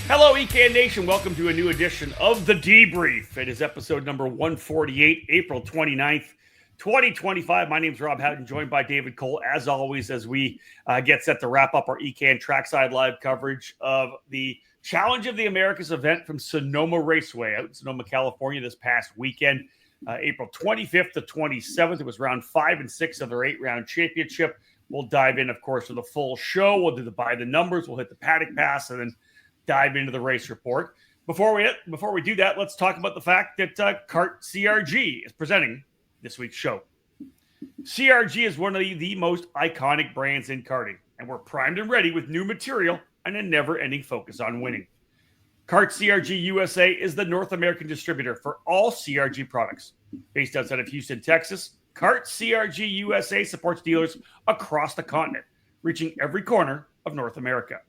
Hello, EKN Nation. Welcome to a new edition of the Debrief. It is episode number 148, April 29th, 2025. My name is Rob Houghton, joined by David Cole, as always, as we get set to wrap up our EKN Trackside Live coverage of the Challenge of the Americas event from Sonoma Raceway out in Sonoma, California this past weekend, April 25th to 27th. It was round 5 and 6 of their 8-round championship. We'll dive in, of course, to the full show. We'll do the by the numbers. We'll hit the paddock pass and then dive into the race report. Before we do that, let's talk about the fact that Kart CRG is presenting this week's show. CRG is one of the most iconic brands in karting, and we're primed and ready with new material and a never-ending focus on winning. Kart CRG USA is the North American distributor for all CRG products. Based outside of Houston, Texas, Kart CRG USA supports dealers across the continent, reaching every corner of North America.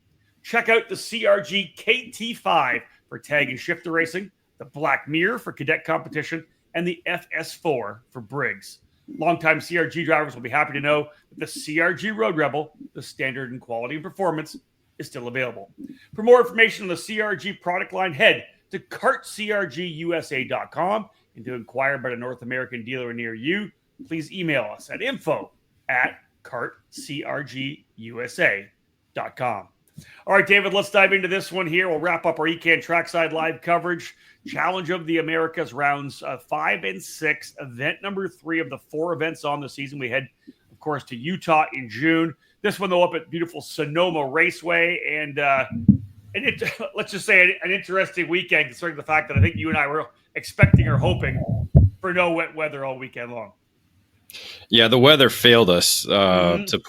Check out the CRG KT5 for tag and shifter racing, the Black Mirror for cadet competition, and the FS4 for Briggs. Longtime CRG drivers will be happy to know that the CRG Road Rebel, the standard in quality and performance, is still available. For more information on the CRG product line, head to kartcrgusa.com, and to inquire about a North American dealer near you, please email us at info@kartcrgusa.com. All right, David, let's dive into this one here. We'll wrap up our EKN Trackside Live coverage. Challenge of the Americas rounds 5 and 6, event number 3 of the 4 events on the season. We head, of course, to Utah in June. This one, though, up at beautiful Sonoma Raceway. And let's just say an interesting weekend, considering the fact that I think you and I were expecting or hoping for no wet weather all weekend long. Yeah, the weather failed us, to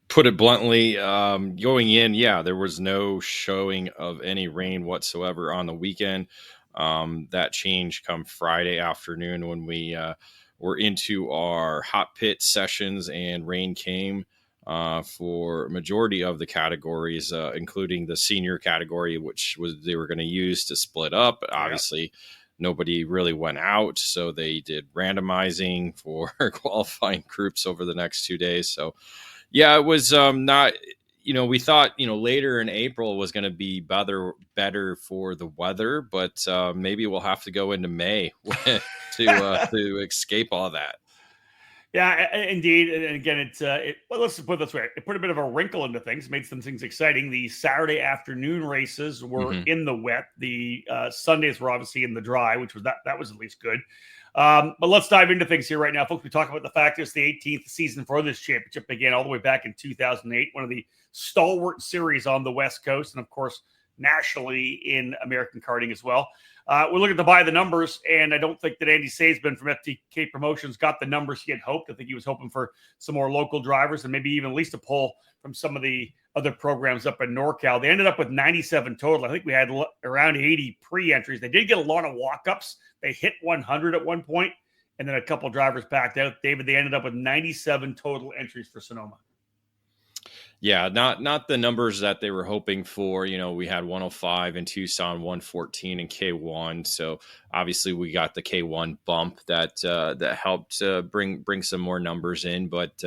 put it bluntly. Going in, there was no showing of any rain whatsoever on the weekend. That changed come Friday afternoon when we were into our hot pit sessions, and rain came for majority of the categories, including the senior category, which was they were going to use to split up. But obviously, nobody really went out, so they did randomizing for qualifying groups over the next 2 days. So yeah, it was not, we thought, later in April was going to be better for the weather, but maybe we'll have to go into May to escape all that. Yeah, indeed. And again, let's put it this way. It put a bit of a wrinkle into things, made some things exciting. The Saturday afternoon races were in the wet. The Sundays were obviously in the dry, which was that was at least good. But let's dive into things here right now, folks. We talk about the fact it's the 18th season for this championship, began all the way back in 2008, one of the stalwart series on the West Coast, and of course, nationally in American karting as well. We're looking to buy the numbers, and I don't think that Andy Saisman from FTK Promotions got the numbers he had hoped. I think he was hoping for some more local drivers and maybe even at least a pull from some of the other programs up in NorCal. They ended up with 97 total. I think we had around 80 pre-entries. They did get a lot of walk-ups. They hit 100 at one point, and then a couple drivers backed out. David, they ended up with 97 total entries for Sonoma. Yeah, not the numbers that they were hoping for. We had 105 in Tucson, 114 in K1. So obviously we got the K1 bump that helped bring some more numbers in. But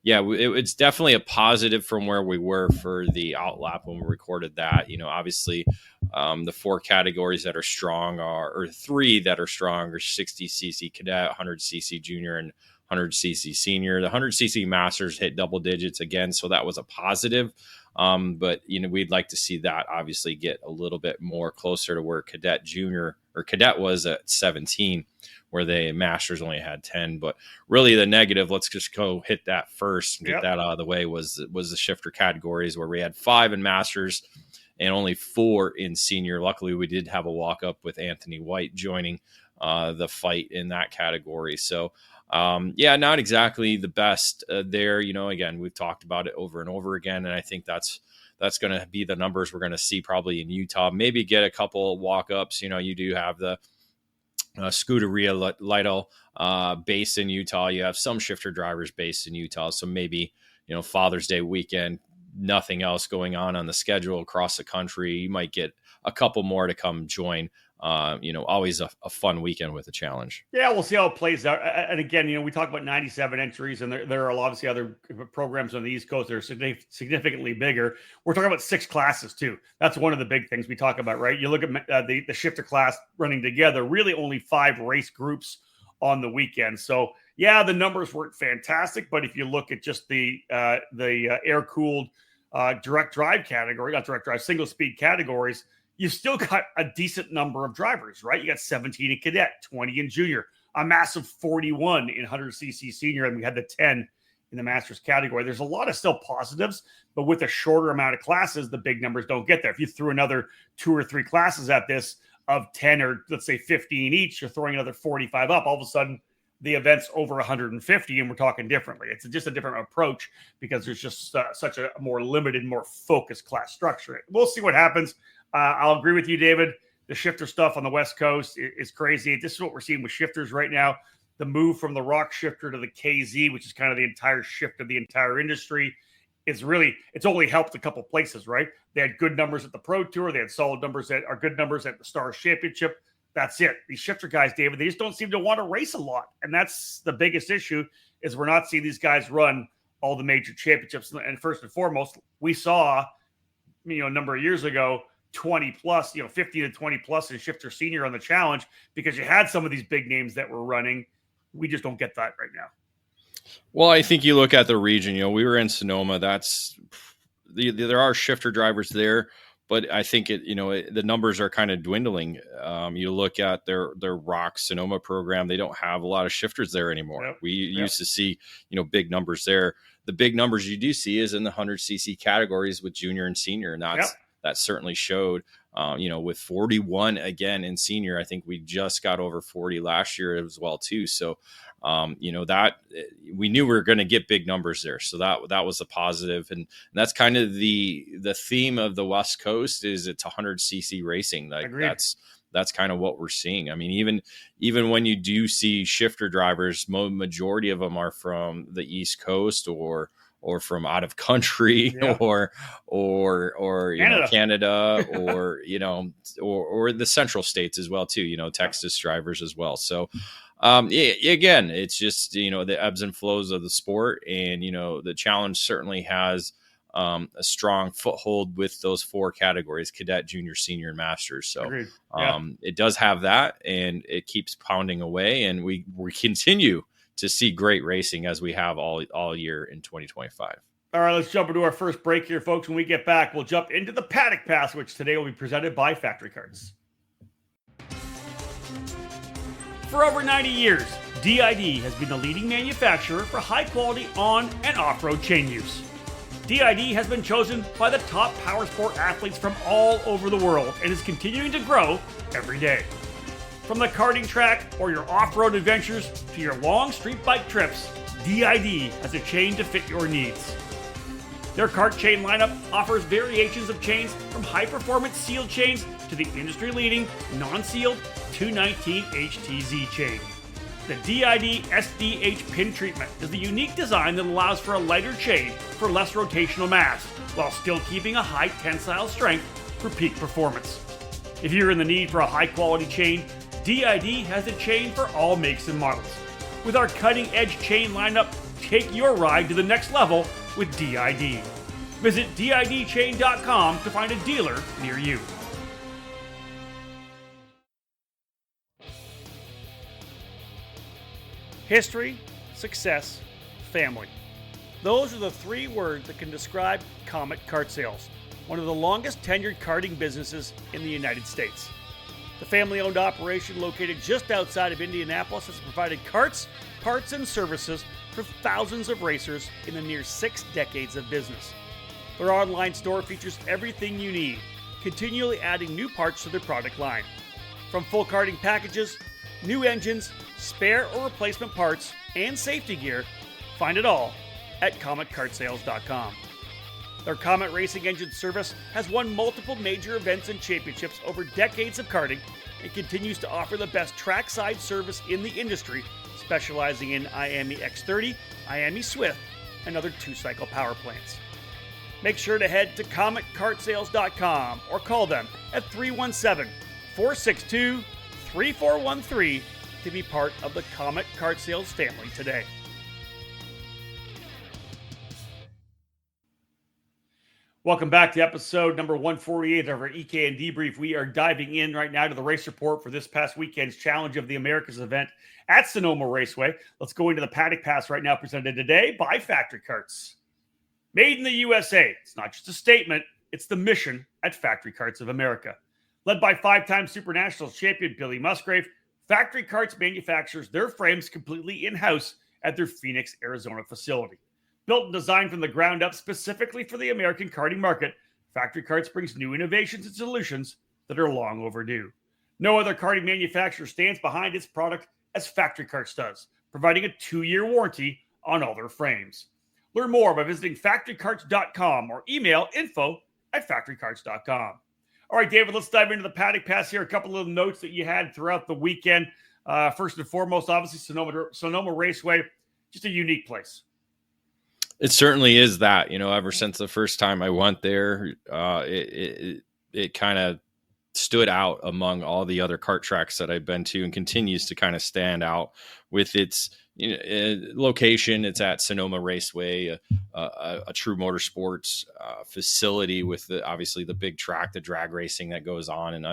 it's definitely a positive from where we were for the outlap when we recorded that. Obviously the 4 categories that are strong or 3 that are strong are 60cc cadet, 100cc junior, and 100cc senior. The 100cc masters hit double digits again, so that was a positive. But we'd like to see that obviously get a little bit more closer to where cadet junior or cadet was at 17, where the masters only had 10. But really the negative, let's just go hit that first and get that out of the way, was the shifter categories, where we had 5 in masters and only 4 in senior. Luckily, we did have a walk up with Anthony White joining the fight in that category. So not exactly the best there. Again, we've talked about it over and over again, and I think that's going to be the numbers we're going to see probably in Utah. Maybe get a couple walk-ups. You do have the Scuderia Lytle based in Utah. You have some shifter drivers based in Utah. So maybe, Father's Day weekend, nothing else going on the schedule across the country. You might get a couple more to come join always a fun weekend with a challenge. Yeah, we'll see how it plays out. And again, we talk about 97 entries, and there are obviously other programs on the East Coast that are significantly bigger. We're talking about 6 classes too. That's one of the big things we talk about, right? You look at the shifter class running together, really only 5 race groups on the weekend. So yeah, the numbers weren't fantastic, but if you look at just the air-cooled direct drive category, not direct drive, single speed categories, you've still got a decent number of drivers, right? You got 17 in cadet, 20 in junior, a massive 41 in 100cc senior, and we had the 10 in the masters category. There's a lot of still positives, but with a shorter amount of classes, the big numbers don't get there. If you threw another 2 or 3 classes at this of 10 or let's say 15 each, you're throwing another 45 up. All of a sudden, the event's over 150, and we're talking differently. It's just a different approach because there's just such a more limited, more focused class structure. We'll see what happens. I'll agree with you, David. The shifter stuff on the West Coast is crazy. This is what we're seeing with shifters right now. The move from the rock shifter to the KZ, which is kind of the entire shift of the entire industry, it's only helped a couple places, right? They had good numbers at the Pro Tour. They had solid numbers that are good numbers at the Stars Championship. That's it. These shifter guys, David, they just don't seem to want to race a lot. And that's the biggest issue is we're not seeing these guys run all the major championships. And first and foremost, we saw, a number of years ago, 20 plus, 50 to 20 plus in shifter senior on the challenge because you had some of these big names that were running. We just don't get that right now. Well, I think you look at the region, we were in Sonoma. There are shifter drivers there, but I think the numbers are kind of dwindling. You look at their Rock Sonoma program; they don't have a lot of shifters there anymore. Yep. We used to see big numbers there. The big numbers you do see is in the 100cc categories with junior and senior, and that certainly showed. With 41 again in senior, I think we just got over 40 last year as well too. So, that we knew we were going to get big numbers there. So that was a positive, and that's kind of the theme of the West Coast is it's 100cc racing. Like Agreed. That's kind of what we're seeing. I mean, even when you do see shifter drivers, majority of them are from the East Coast or from out of country, or Canada, or the central states as well too. Texas drivers as well. So, again, it's just the ebbs and flows of the sport, and the challenge certainly has a strong foothold with those 4 categories: cadet, junior, senior, and masters. So, it does have that, and it keeps pounding away, and we continue to see great racing as we have all year in 2025. All right, let's jump into our first break here, folks. When we get back, we'll jump into the Paddock Pass, which today will be presented by Factory Carts. For over 90 years, DID has been the leading manufacturer for high-quality on- and off-road chain use. DID has been chosen by the top power sport athletes from all over the world and is continuing to grow every day. From the karting track or your off-road adventures to your long street bike trips, DID has a chain to fit your needs. Their kart chain lineup offers variations of chains from high-performance sealed chains to the industry-leading non-sealed 219 HTZ chain. The DID SDH pin treatment is the unique design that allows for a lighter chain for less rotational mass, while still keeping a high tensile strength for peak performance. If you're in the need for a high-quality chain, DID has a chain for all makes and models. With our cutting-edge chain lineup, take your ride to the next level with DID. Visit didchain.com to find a dealer near you. History, success, family. Those are the 3 words that can describe Comet Kart Sales, one of the longest tenured karting businesses in the United States. The family-owned operation located just outside of Indianapolis has provided carts, parts, and services for thousands of racers in the near 6 decades of business. Their online store features everything you need, continually adding new parts to their product line. From full karting packages, new engines, spare or replacement parts, and safety gear, find it all at CometKartSales.com. Their Comet Racing Engine service has won multiple major events and championships over decades of karting and continues to offer the best trackside service in the industry, specializing in IAME X30, IAME Swift, and other 2-cycle power plants. Make sure to head to CometKartSales.com or call them at 317-486-5500 462-3413 to be part of the Comet Kart Sales family today. Welcome back to episode number 148 of our EKN Debrief. We are diving in right now to the race report for this past weekend's Challenge of the Americas event at Sonoma Raceway. Let's go into the Paddock Pass right now, presented today by Factory Carts. Made in the USA. It's not just a statement, it's the mission at Factory Carts of America. Led by five-time Super Nationals champion Billy Musgrave, Factory Carts manufactures their frames completely in-house at their Phoenix, Arizona facility. Built and designed from the ground up specifically for the American karting market, Factory Carts brings new innovations and solutions that are long overdue. No other karting manufacturer stands behind its product as Factory Carts does, providing a 2-year warranty on all their frames. Learn more by visiting factorycarts.com or email info@factorycarts.com. All right, David, let's dive into the Paddock Pass here. A couple of notes that you had throughout the weekend. First and foremost, obviously, Sonoma Raceway, just a unique place. It certainly is that, ever since the first time I went there, it kind of stood out among all the other kart tracks that I've been to and continues to kind of stand out with its location. It's at Sonoma Raceway, a true motorsports facility with obviously the big track, the drag racing that goes on, and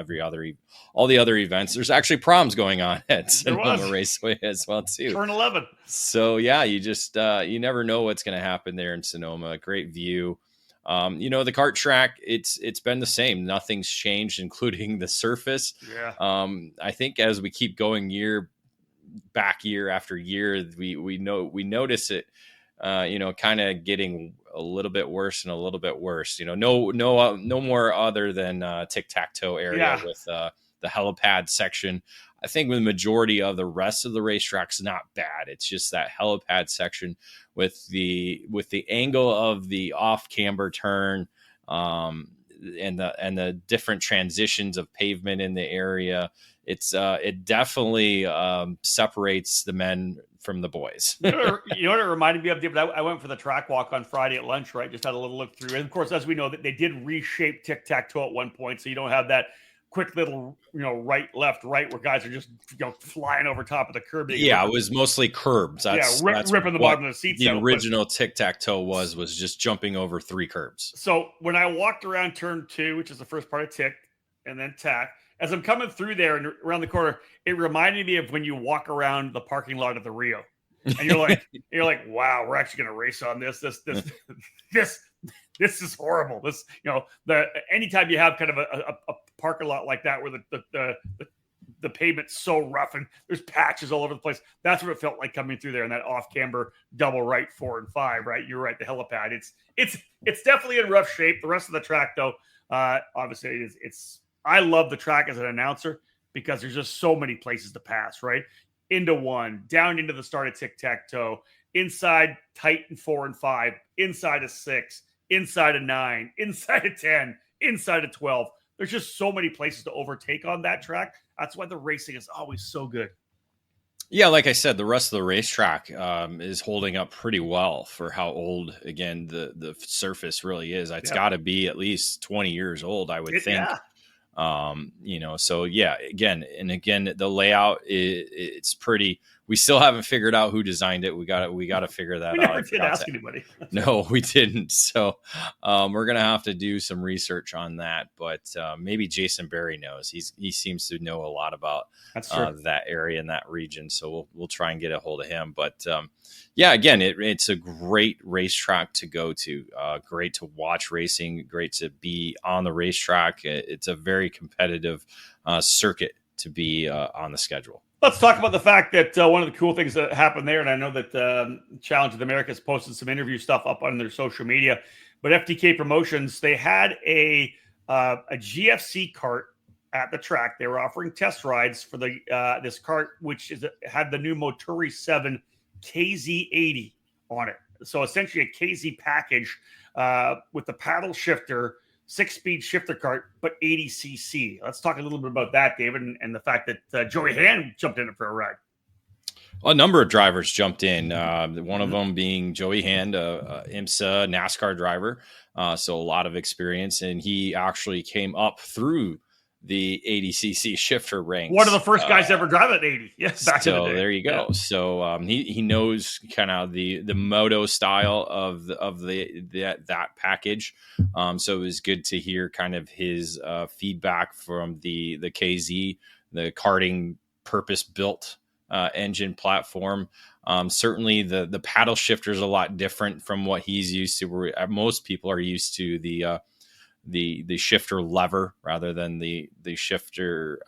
all the other events. There's actually proms going on at Sonoma Raceway as well too. Turn 11. So yeah, you just you never know what's going to happen there in Sonoma. Great view. The kart track, it's been the same. Nothing's changed, including the surface. Yeah. I think as we keep going year after year, we notice it, kind of getting a little bit worse and a little bit worse. No more other than tic-tac-toe area with the helipad section. I think the majority of the rest of the racetrack's not bad. It's just that helipad section with the angle of the off camber turn, and the different transitions of pavement in the area. It definitely separates the men from the boys. You know what it reminded me of, David? I went for the track walk on Friday at lunch, right? Just had a little look through. And of course, as we know, that they did reshape tic-tac-toe at one point, so you don't have that quick little, right, left, right, where guys are just flying over top of the curb. Yeah, it was mostly curbs. That's ripping the bottom of the seats. The original tic-tac-toe was just jumping over 3 curbs. So when I walked around turn 2, which is the first part of tic, and then tack, as I'm coming through there and around the corner, it reminded me of when you walk around the parking lot of the Rio, and you're like, wow, we're actually going to race on this. This is horrible. This, anytime you have kind of a parking lot like that where the pavement's so rough and there's patches all over the place, that's what it felt like coming through there in that off camber double right 4 and 5. Right, you're right. The helipad, it's definitely in rough shape. The rest of the track, though, obviously, it's. I love the track as an announcer because there's just so many places to pass. Right, into 1, down into the start of tic-tac-toe, inside Titan 4 and 5, inside of 6. Inside of 9, inside of 10, inside of 12. There's just so many places to overtake on that track. That's why the racing is always so good. Yeah, like I said, the rest of the racetrack is holding up pretty well for how old, again, the surface really is. It's got to be at least 20 years old, I would think. Yeah. So yeah, again, the layout it's pretty. We still haven't figured out who designed it. We got to figure that out. We never did ask anybody. No, we didn't. So we're gonna have to do some research on that. But maybe Jason Berry knows. He seems to know a lot about that area and that region. So we'll try and get a hold of him. But yeah, again, it's a great racetrack to go to. Great to watch racing. Great to be on the racetrack. It's a very competitive circuit to be on the schedule. Let's talk about the fact that one of the cool things that happened there, and I know that Challenge of the Americas posted some interview stuff up on their social media, but FTK Promotions, they had a GFC kart at the track. They were offering test rides for the this kart, which had the new Moturi 7 KZ80 on it. So essentially a KZ package with the paddle shifter, 6-speed shifter kart, but 80cc. Let's talk a little bit about that, David, and the fact that Joey Hand jumped in it for a ride. A number of drivers jumped in. One of them being Joey Hand, IMSA NASCAR driver. So a lot of experience, and he actually came up through the 80cc shifter ranks. One of the first guys to ever drive at 80. Yes, back in the day. There you go. Yeah. So he knows kind of the moto style of that package. So it was good to hear kind of his feedback from the KZ, the karting purpose built engine platform. Certainly the paddle shifter is a lot different from what he's used to. Where most people are used to the shifter lever rather than the shifter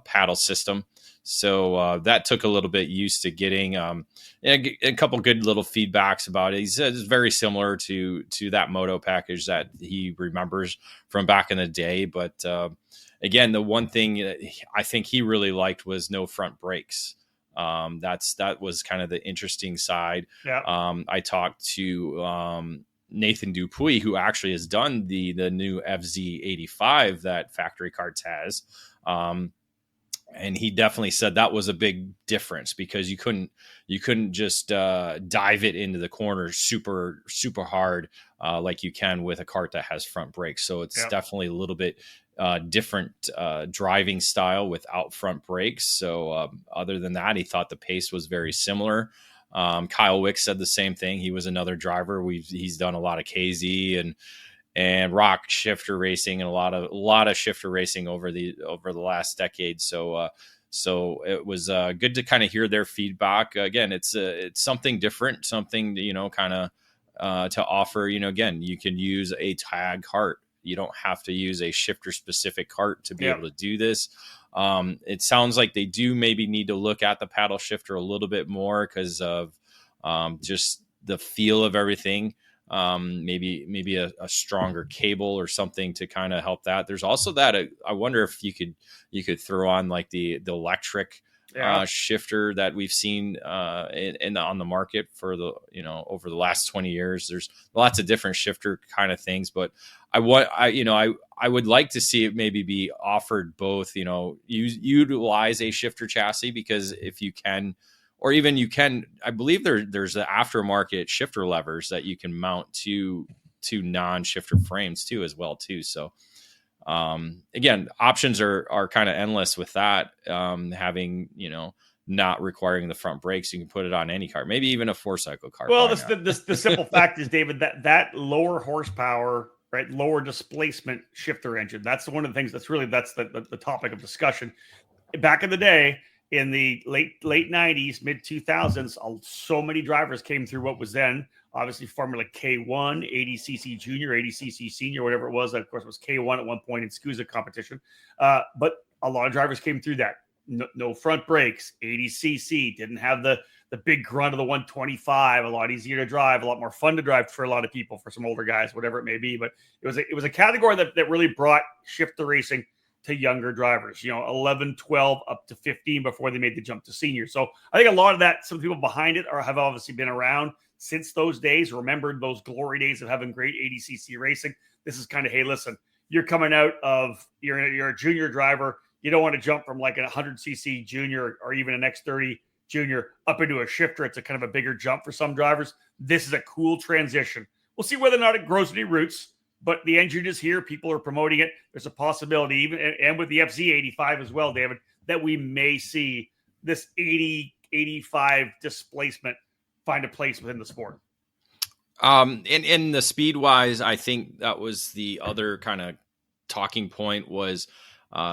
paddle system. So that took a little bit used to getting a couple good little feedbacks about it. He said it's very similar to that moto package that he remembers from back in the day. But again, the one thing I think he really liked was no front brakes. That was kind of the interesting side. Yeah. I talked to Nathan Dupuis, who actually has done the new FZ85 that Factory Carts has. And he definitely said that was a big difference because you couldn't just dive it into the corner super hard like you can with a cart that has front brakes. So it's definitely a little bit different driving style without front brakes. So other than that, he thought the pace was very similar. Kyle Wick said the same thing. He was another driver. He's done a lot of KZ and rock shifter racing and a lot of shifter racing over the last decade. So it was good to kind of hear their feedback. Again, it's something different, something kind of to offer. Again, you can use a tag cart. You don't have to use a shifter specific cart to be able to do this. It sounds like they do maybe need to look at the paddle shifter a little bit more because of just the feel of everything. Maybe a stronger cable or something to kind of help that. There's also that I wonder if you could throw on like the electric shifter that we've seen on the market for over the last 20 years. There's lots of different shifter kind of things, but I would like to see it maybe be offered both, utilize a shifter chassis because if you can, or even you can, I believe there's the aftermarket shifter levers that you can mount to non-shifter frames too, as well too. So again, options are kind of endless with that. Having, not requiring the front brakes, you can put it on any car, maybe even a 4-cycle car. Well, the simple fact is, David, that lower horsepower, right, lower displacement shifter engine. That's one of the things that's the topic of discussion. Back in the day, in the late 90s, mid 2000s, so many drivers came through what was then obviously Formula K1, 80cc Junior, 80cc Senior, whatever it was. Of course, it was K1 at one point in SCUSA competition. But a lot of drivers came through that. No front brakes, 80cc, didn't have the big grunt of the 125, a lot easier to drive, a lot more fun to drive for a lot of people, for some older guys, whatever it may be. But it was a category that really brought shifter racing to younger drivers, 11, 12, up to 15 before they made the jump to senior. So I think a lot of that, some people behind it have obviously been around since those days, remembered those glory days of having great 80cc racing. This is kind of, hey, listen, you're coming out of, you're a junior driver. You don't want to jump from like a 100cc junior or even an X30 junior up into a shifter. It's a kind of a bigger jump for some drivers. This is a cool transition. We'll see whether or not it grows any roots. But the engine is here. People are promoting it. There's a possibility, even and with the FZ85 as well, David, that we may see this 80-85 displacement find a place within the sport. In the speed wise, I think that was the other kind of talking point was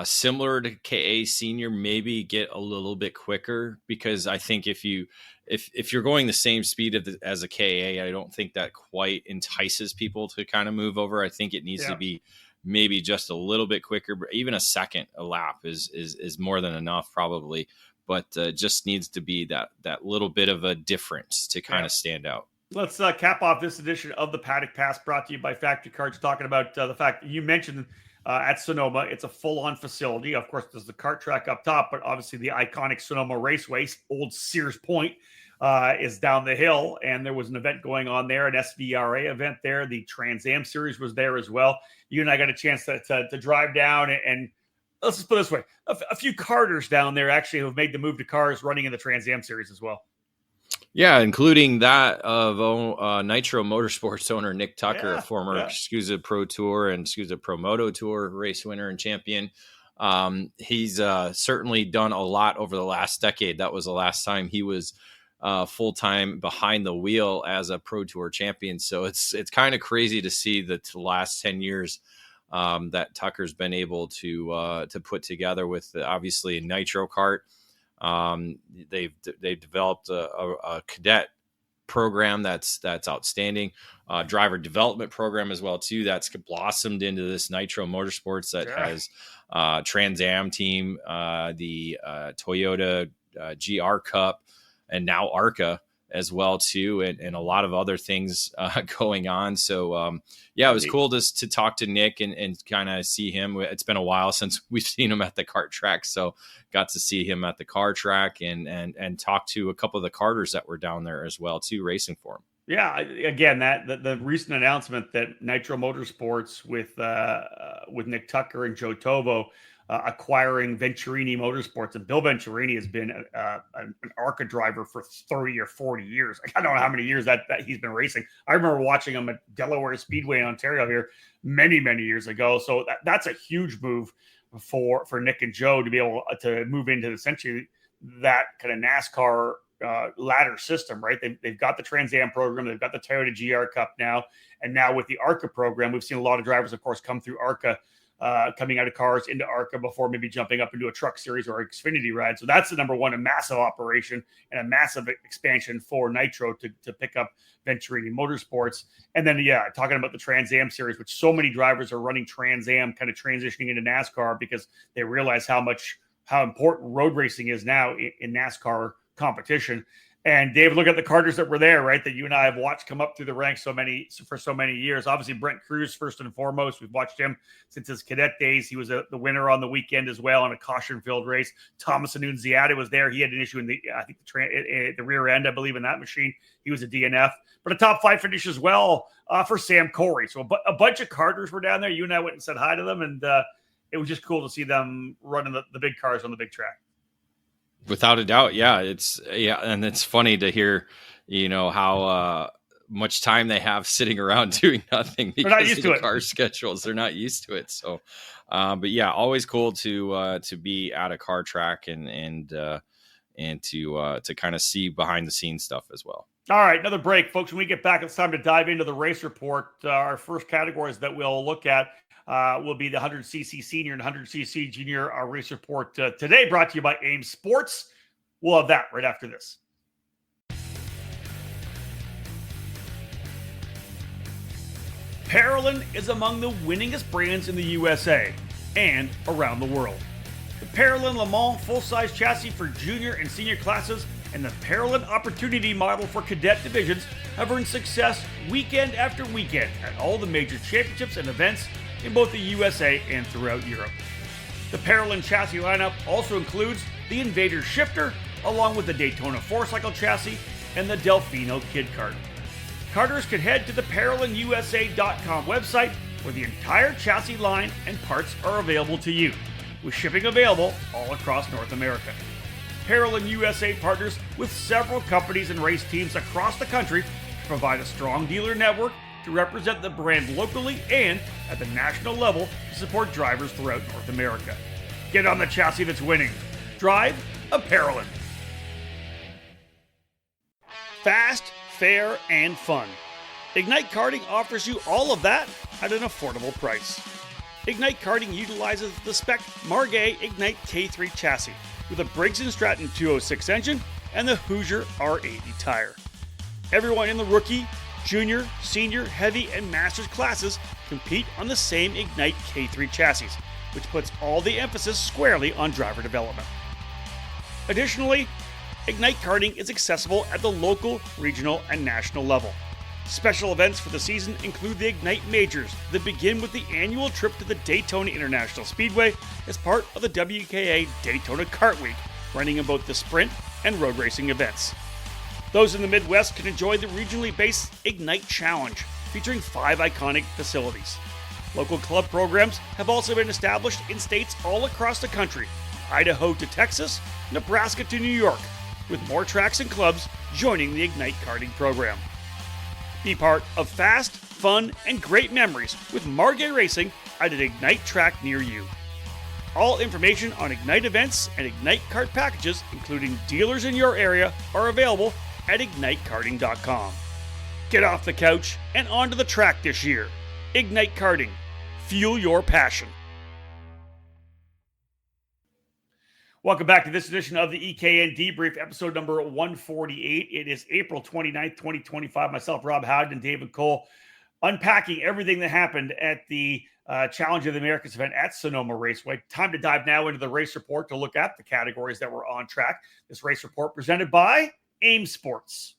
similar to KA Senior, maybe get a little bit quicker, because I think if you're going the same speed as a KA, I don't think that quite entices people to kind of move over. I think it needs to be maybe just a little bit quicker, but even a second a lap is more than enough probably, but just needs to be that little bit of a difference to kind of stand out. Let's cap off this edition of the Paddock Pass, brought to you by Factory Carts, talking about the fact that you mentioned at Sonoma, it's a full-on facility. Of course, there's the kart track up top, but obviously the iconic Sonoma Raceway, old Sears Point, is down the hill, and there was an event going on there, an SVRA event there. The Trans Am Series was there as well. You and I got a chance to drive down, and let's just put it this way, a few karters down there actually have made the move to cars running in the Trans Am Series as well. Yeah, including that of Nitro Motorsports owner Nick Tucker, a former SCUSA Pro Tour and SCUSA Pro Moto Tour race winner and champion. He's certainly done a lot over the last decade. That was the last time he was full-time behind the wheel as a Pro Tour champion. So it's kind of crazy to see the last 10 years that Tucker's been able to put together with obviously a Nitro kart. They've developed a cadet program that's outstanding, driver development program as well too. That's blossomed into this Nitro Motorsports that has Trans Am team, the Toyota GR Cup, and now ARCA as well too, and a lot of other things going on. So it was cool to talk to Nick and kind of see him. It's been a while since we've seen him at the kart track, so got to see him at the car track and talk to a couple of the karters that were down there as well too, racing for him. Yeah, again, the recent announcement that Nitro Motorsports with Nick Tucker and Joe Tovo acquiring Venturini Motorsports, and Bill Venturini has been an ARCA driver for 30 or 40 years. I don't know how many years that he's been racing. I remember watching him at Delaware Speedway in Ontario here many years ago. So that's a huge move for Nick and Joe to be able to move into essentially that kind of NASCAR ladder system, right? They've got the Trans Am program, they've got the Toyota GR Cup now, and now with the ARCA program, we've seen a lot of drivers, of course, come through ARCA, coming out of cars into ARCA before maybe jumping up into a truck series or Xfinity ride. So that's the number one, a massive operation and a massive expansion for Nitro to pick up Venturini Motorsports. And then, talking about the Trans Am series, which so many drivers are running Trans Am, kind of transitioning into NASCAR because they realize how important road racing is now in NASCAR competition. And Dave, look at the karters that were there, right? That you and I have watched come up through the ranks for so many years. Obviously, Brent Cruz, first and foremost. We've watched him since his cadet days. He was the winner on the weekend as well in a caution-filled race. Thomas Annunziata was there. He had an issue in the rear end, I believe, in that machine. He was a DNF. But a top 5 finish as well for Sam Corey. So a bunch of karters were down there. You and I went and said hi to them, and it was just cool to see them running the big cars on the big track. Without a doubt. And it's funny to hear, how much time they have sitting around doing nothing because they're not used to the it. car schedules. They're not used to it. So, always cool to be at a car track and to kind of see behind the scenes stuff as well. All right, another break, folks. When we get back, it's time to dive into the race report. Our first categories that we'll look at will be the 100cc senior and 100cc junior race report today, brought to you by AIM Sports. We'll have that right after this. Parolin is among the winningest brands in the USA and around the world. The Parolin Le Mans full-size chassis for junior and senior classes and the Parolin Opportunity model for cadet divisions have earned success weekend after weekend at all the major championships and events in both the USA and throughout Europe. The Parolin chassis lineup also includes the Invader shifter, along with the Daytona 4-cycle chassis and the Delfino Kid Kart. Karters can head to the ParolinUSA.com website, where the entire chassis line and parts are available to you, with shipping available all across North America. Parolin USA partners with several companies and race teams across the country to provide a strong dealer network to represent the brand locally and at the national level to support drivers throughout North America. Get on the chassis that's winning. Drive a Parolin. Fast, fair, and fun. Ignite Karting offers you all of that at an affordable price. Ignite Karting utilizes the spec Margay Ignite K3 chassis with a Briggs & Stratton 206 engine and the Hoosier R80 tire. Everyone in the rookie, junior, senior, heavy, and masters classes compete on the same Ignite K3 chassis, which puts all the emphasis squarely on driver development. Additionally, Ignite Karting is accessible at the local, regional, and national level. Special events for the season include the Ignite Majors that begin with the annual trip to the Daytona International Speedway as part of the WKA Daytona Kart Week, running in both the sprint and road racing events. Those in the Midwest can enjoy the regionally based Ignite Challenge, featuring 5 iconic facilities. Local club programs have also been established in states all across the country, Idaho to Texas, Nebraska to New York, with more tracks and clubs joining the Ignite Karting program. Be part of fast, fun, and great memories with Margay Racing at an Ignite track near you. All information on Ignite events and Ignite kart packages, including dealers in your area, are available at ignitekarting.com. Get off the couch and onto the track this year. Ignite Karting. Fuel your passion. Welcome back to this edition of the EKN Debrief, episode number 148. It is April 29th, 2025. Myself, Rob Howden, and David Cole, unpacking everything that happened at the Challenge of the Americas event at Sonoma Raceway. Time to dive now into the race report to look at the categories that were on track. This race report presented by AIM Sports.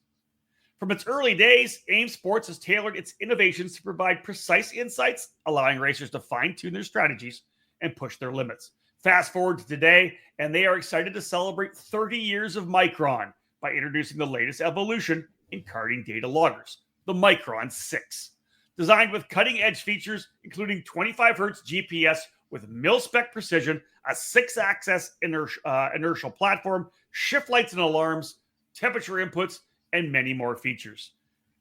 From its early days, AIM Sports has tailored its innovations to provide precise insights, allowing racers to fine-tune their strategies and push their limits. Fast forward to today, and they are excited to celebrate 30 years of Micron by introducing the latest evolution in karting data loggers, the Micron 6. Designed with cutting-edge features, including 25 Hz GPS with mil-spec precision, a 6-axis inertial platform, shift lights and alarms, temperature inputs, and many more features.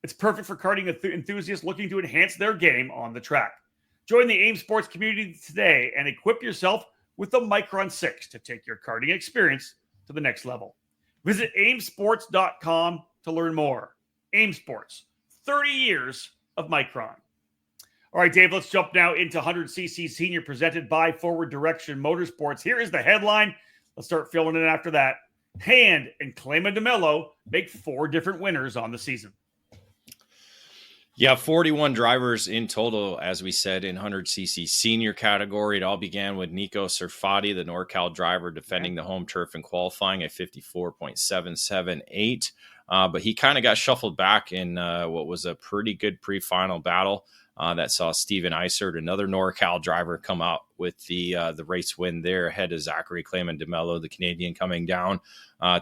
It's perfect for karting enthusiasts looking to enhance their game on the track. Join the AIM Sports community today and equip yourself with the Micron 6 to take your karting experience to the next level. Visit aimsports.com to learn more. AIM Sports, 30 years of Micron. All right, Dave, let's jump now into 100cc Senior presented by Forward Direction Motorsports. Here is the headline. Let's start filling it after that. Hand and Clayman DeMello make 4 different winners on the season. Yeah, 41 drivers in total, as we said, in 100cc Senior category. It all began with Nico Serfati, the NorCal driver, defending the home turf and qualifying at 54.778. But he kind of got shuffled back in what was a pretty good pre-final battle that saw Steven Eisert, another NorCal driver, come out with the race win there ahead of Zachary Clayman DeMello, the Canadian, coming down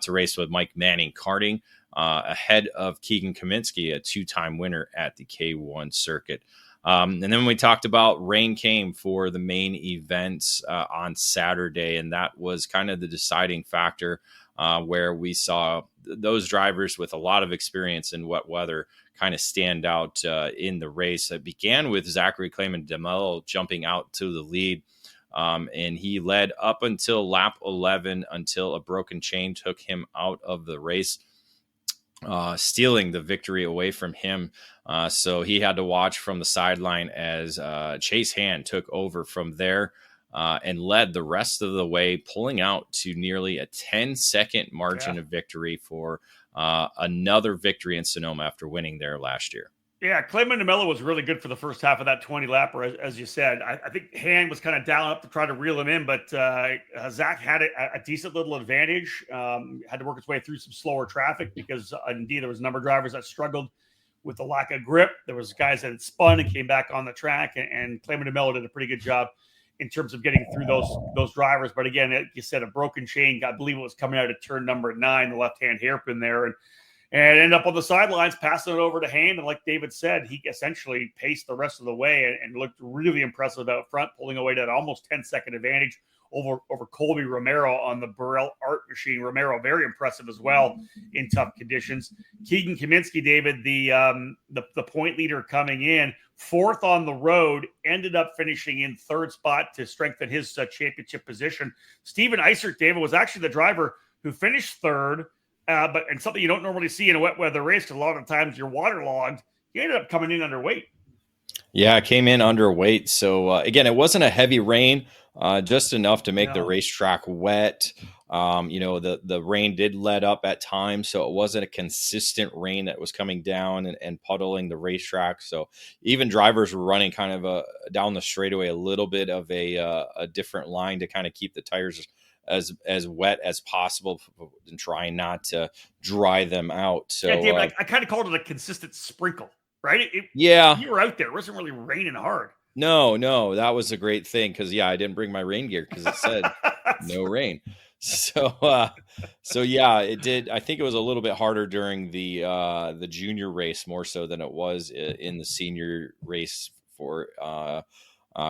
to race with Mike Manning Karting. Ahead of Keegan Kaminsky, a 2-time winner at the K1 circuit. And then we talked about rain came for the main events on Saturday, and that was kind of the deciding factor where we saw those drivers with a lot of experience in wet weather kind of stand out in the race. It began with Zachary Clayman DeMello jumping out to the lead. And he led up until lap 11 until a broken chain took him out of the race, stealing the victory away from him. So he had to watch from the sideline as Chase Hand took over from there and led the rest of the way, pulling out to nearly a 10-second margin of victory for another victory in Sonoma after winning there last year. Yeah, Clayman DeMello was really good for the first half of that 20-lapper, as you said. I think Hand was kind of down up to try to reel him in, but Zach had a decent little advantage. Had to work his way through some slower traffic because, indeed, there was a number of drivers that struggled with the lack of grip. There was guys that had spun and came back on the track, and Clayman DeMello did a pretty good job in terms of getting through those drivers. But again, you said a broken chain. I believe it was coming out of turn number 9, the left-hand hairpin there, and ended up on the sidelines, passing it over to Hand. And like David said, he essentially paced the rest of the way and looked really impressive out front, pulling away to an almost 10-second advantage over Colby Romero on the Burrell Art Machine. Romero, very impressive as well in tough conditions. Keegan Kaminsky, David, the point leader coming in, 4th on the road, ended up finishing in 3rd spot to strengthen his championship position. Steven Eisert, David, was actually the driver who finished 3rd, but something you don't normally see in a wet weather race, because a lot of times you're waterlogged. He ended up coming in underweight. Yeah, came in underweight. So again, it wasn't a heavy rain, just enough to make the racetrack wet. The rain did let up at times, so it wasn't a consistent rain that was coming down and puddling the racetrack. So even drivers were running kind of down the straightaway a little bit of a different line to kind of keep the tires as wet as possible and trying not to dry them out. So yeah, David, I kind of called it a consistent sprinkle, right? You were out there. It wasn't really raining hard. No, that was a great thing because I didn't bring my rain gear because it said no rain. So yeah, it did. I think it was a little bit harder during the junior race more so than it was in the senior race for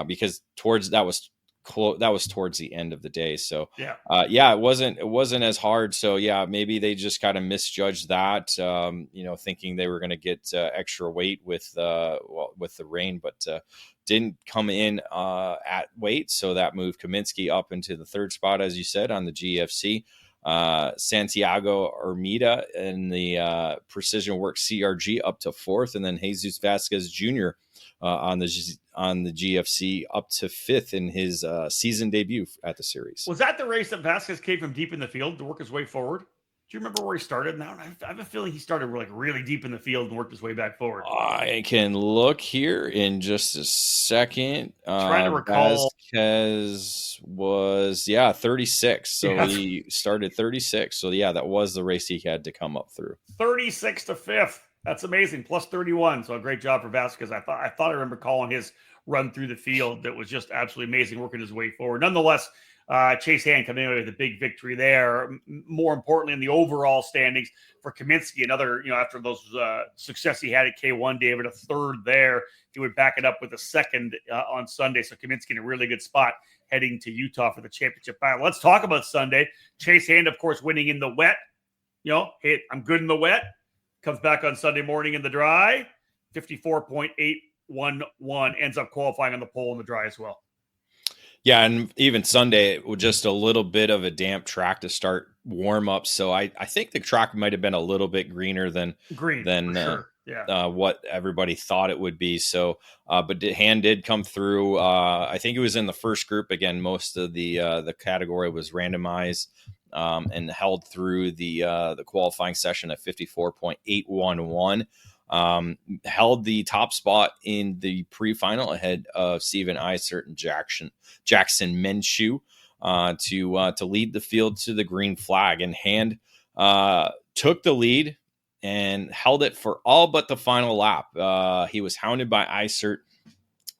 because that was that was towards the end of the day. So Yeah. it wasn't as hard. So yeah, maybe they just kind of misjudged that, thinking they were going to get extra weight with the rain, but didn't come in at weight. So that moved Kaminsky up into the third spot, as you said, on the GFC. Santiago Armida in the Precision Work CRG up to fourth, and then Jesus Vasquez Jr. On the GFC up to fifth in his season debut at the series. Was that the race that Vasquez came from deep in the field to work his way forward? Do you remember where he started? Now I have a feeling he started really deep in the field and worked his way back forward. I can look here in just a second. Trying to recall. Vasquez was 36. So he started 36. So that was the race he had to come up through. 36 to 5th. That's amazing. Plus 31. So a great job for Vasquez. I thought I remember calling his run through the field. That was just absolutely amazing, working his way forward. Nonetheless, Chase Hand coming in with a big victory there. More importantly, in the overall standings for Kaminsky, another, after those success he had at K1, David, a third there. He would back it up with a second on Sunday. So Kaminsky in a really good spot heading to Utah for the championship battle. Let's talk about Sunday. Chase Hand, of course, winning in the wet. Hey, I'm good in the wet. Comes back on Sunday morning in the dry. 54.811 ends up qualifying on the pole in the dry as well. Yeah, and even Sunday, it was just a little bit of a damp track to start warm up. So I think the track might have been a little bit greener than sure. What everybody thought it would be. So, but Hand did come through. I think it was in the first group. Again, most of the category was randomized and held through the qualifying session at 54.811. Held the top spot in the pre-final ahead of Steven Eisert and Jackson Menshew to lead the field to the green flag. And Hand took the lead and held it for all but the final lap. He was hounded by Eisert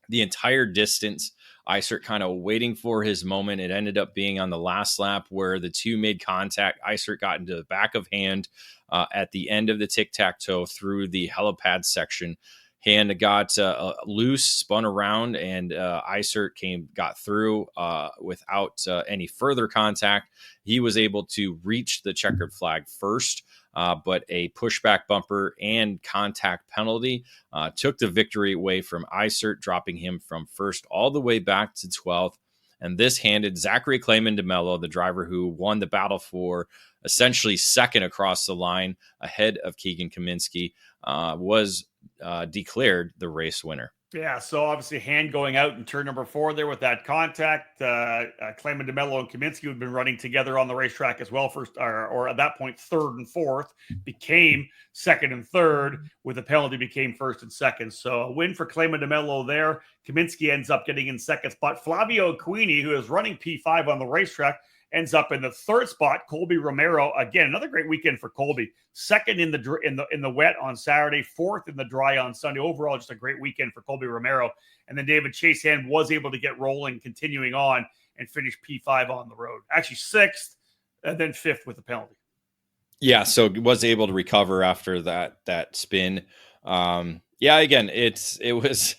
the entire distance. Eisert kind of waiting for his moment. It ended up being on the last lap where the two made contact. Eisert got into the back of Hand at the end of the tic-tac-toe through the helipad section. Hand got loose, spun around, and Eisert got through without any further contact. He was able to reach the checkered flag first, but a pushback bumper and contact penalty took the victory away from Eisert, dropping him from first all the way back to 12th. And this handed Zachary Clayman DeMello, the driver who won the battle for essentially second across the line ahead of Keegan Kaminsky, was declared the race winner. Yeah, so obviously Hand going out in turn number 4 there with that contact. Clayman DeMello and Kaminsky had been running together on the racetrack as well, first or at that point third and fourth, became second and third, with a penalty became first and second. So a win for Clayman DeMello there. Kaminsky ends up getting in second spot. Flavio Queenie, who is running P5 on the racetrack, ends up in the third spot. Colby Romero, again, another great weekend for Colby. Second in the wet on Saturday, fourth in the dry on Sunday. Overall, just a great weekend for Colby Romero. And then David Chase Hand was able to get rolling, continuing on, and finish P5 on the road. Actually sixth, and then fifth with a penalty. Yeah, so was able to recover after that spin. Again, it was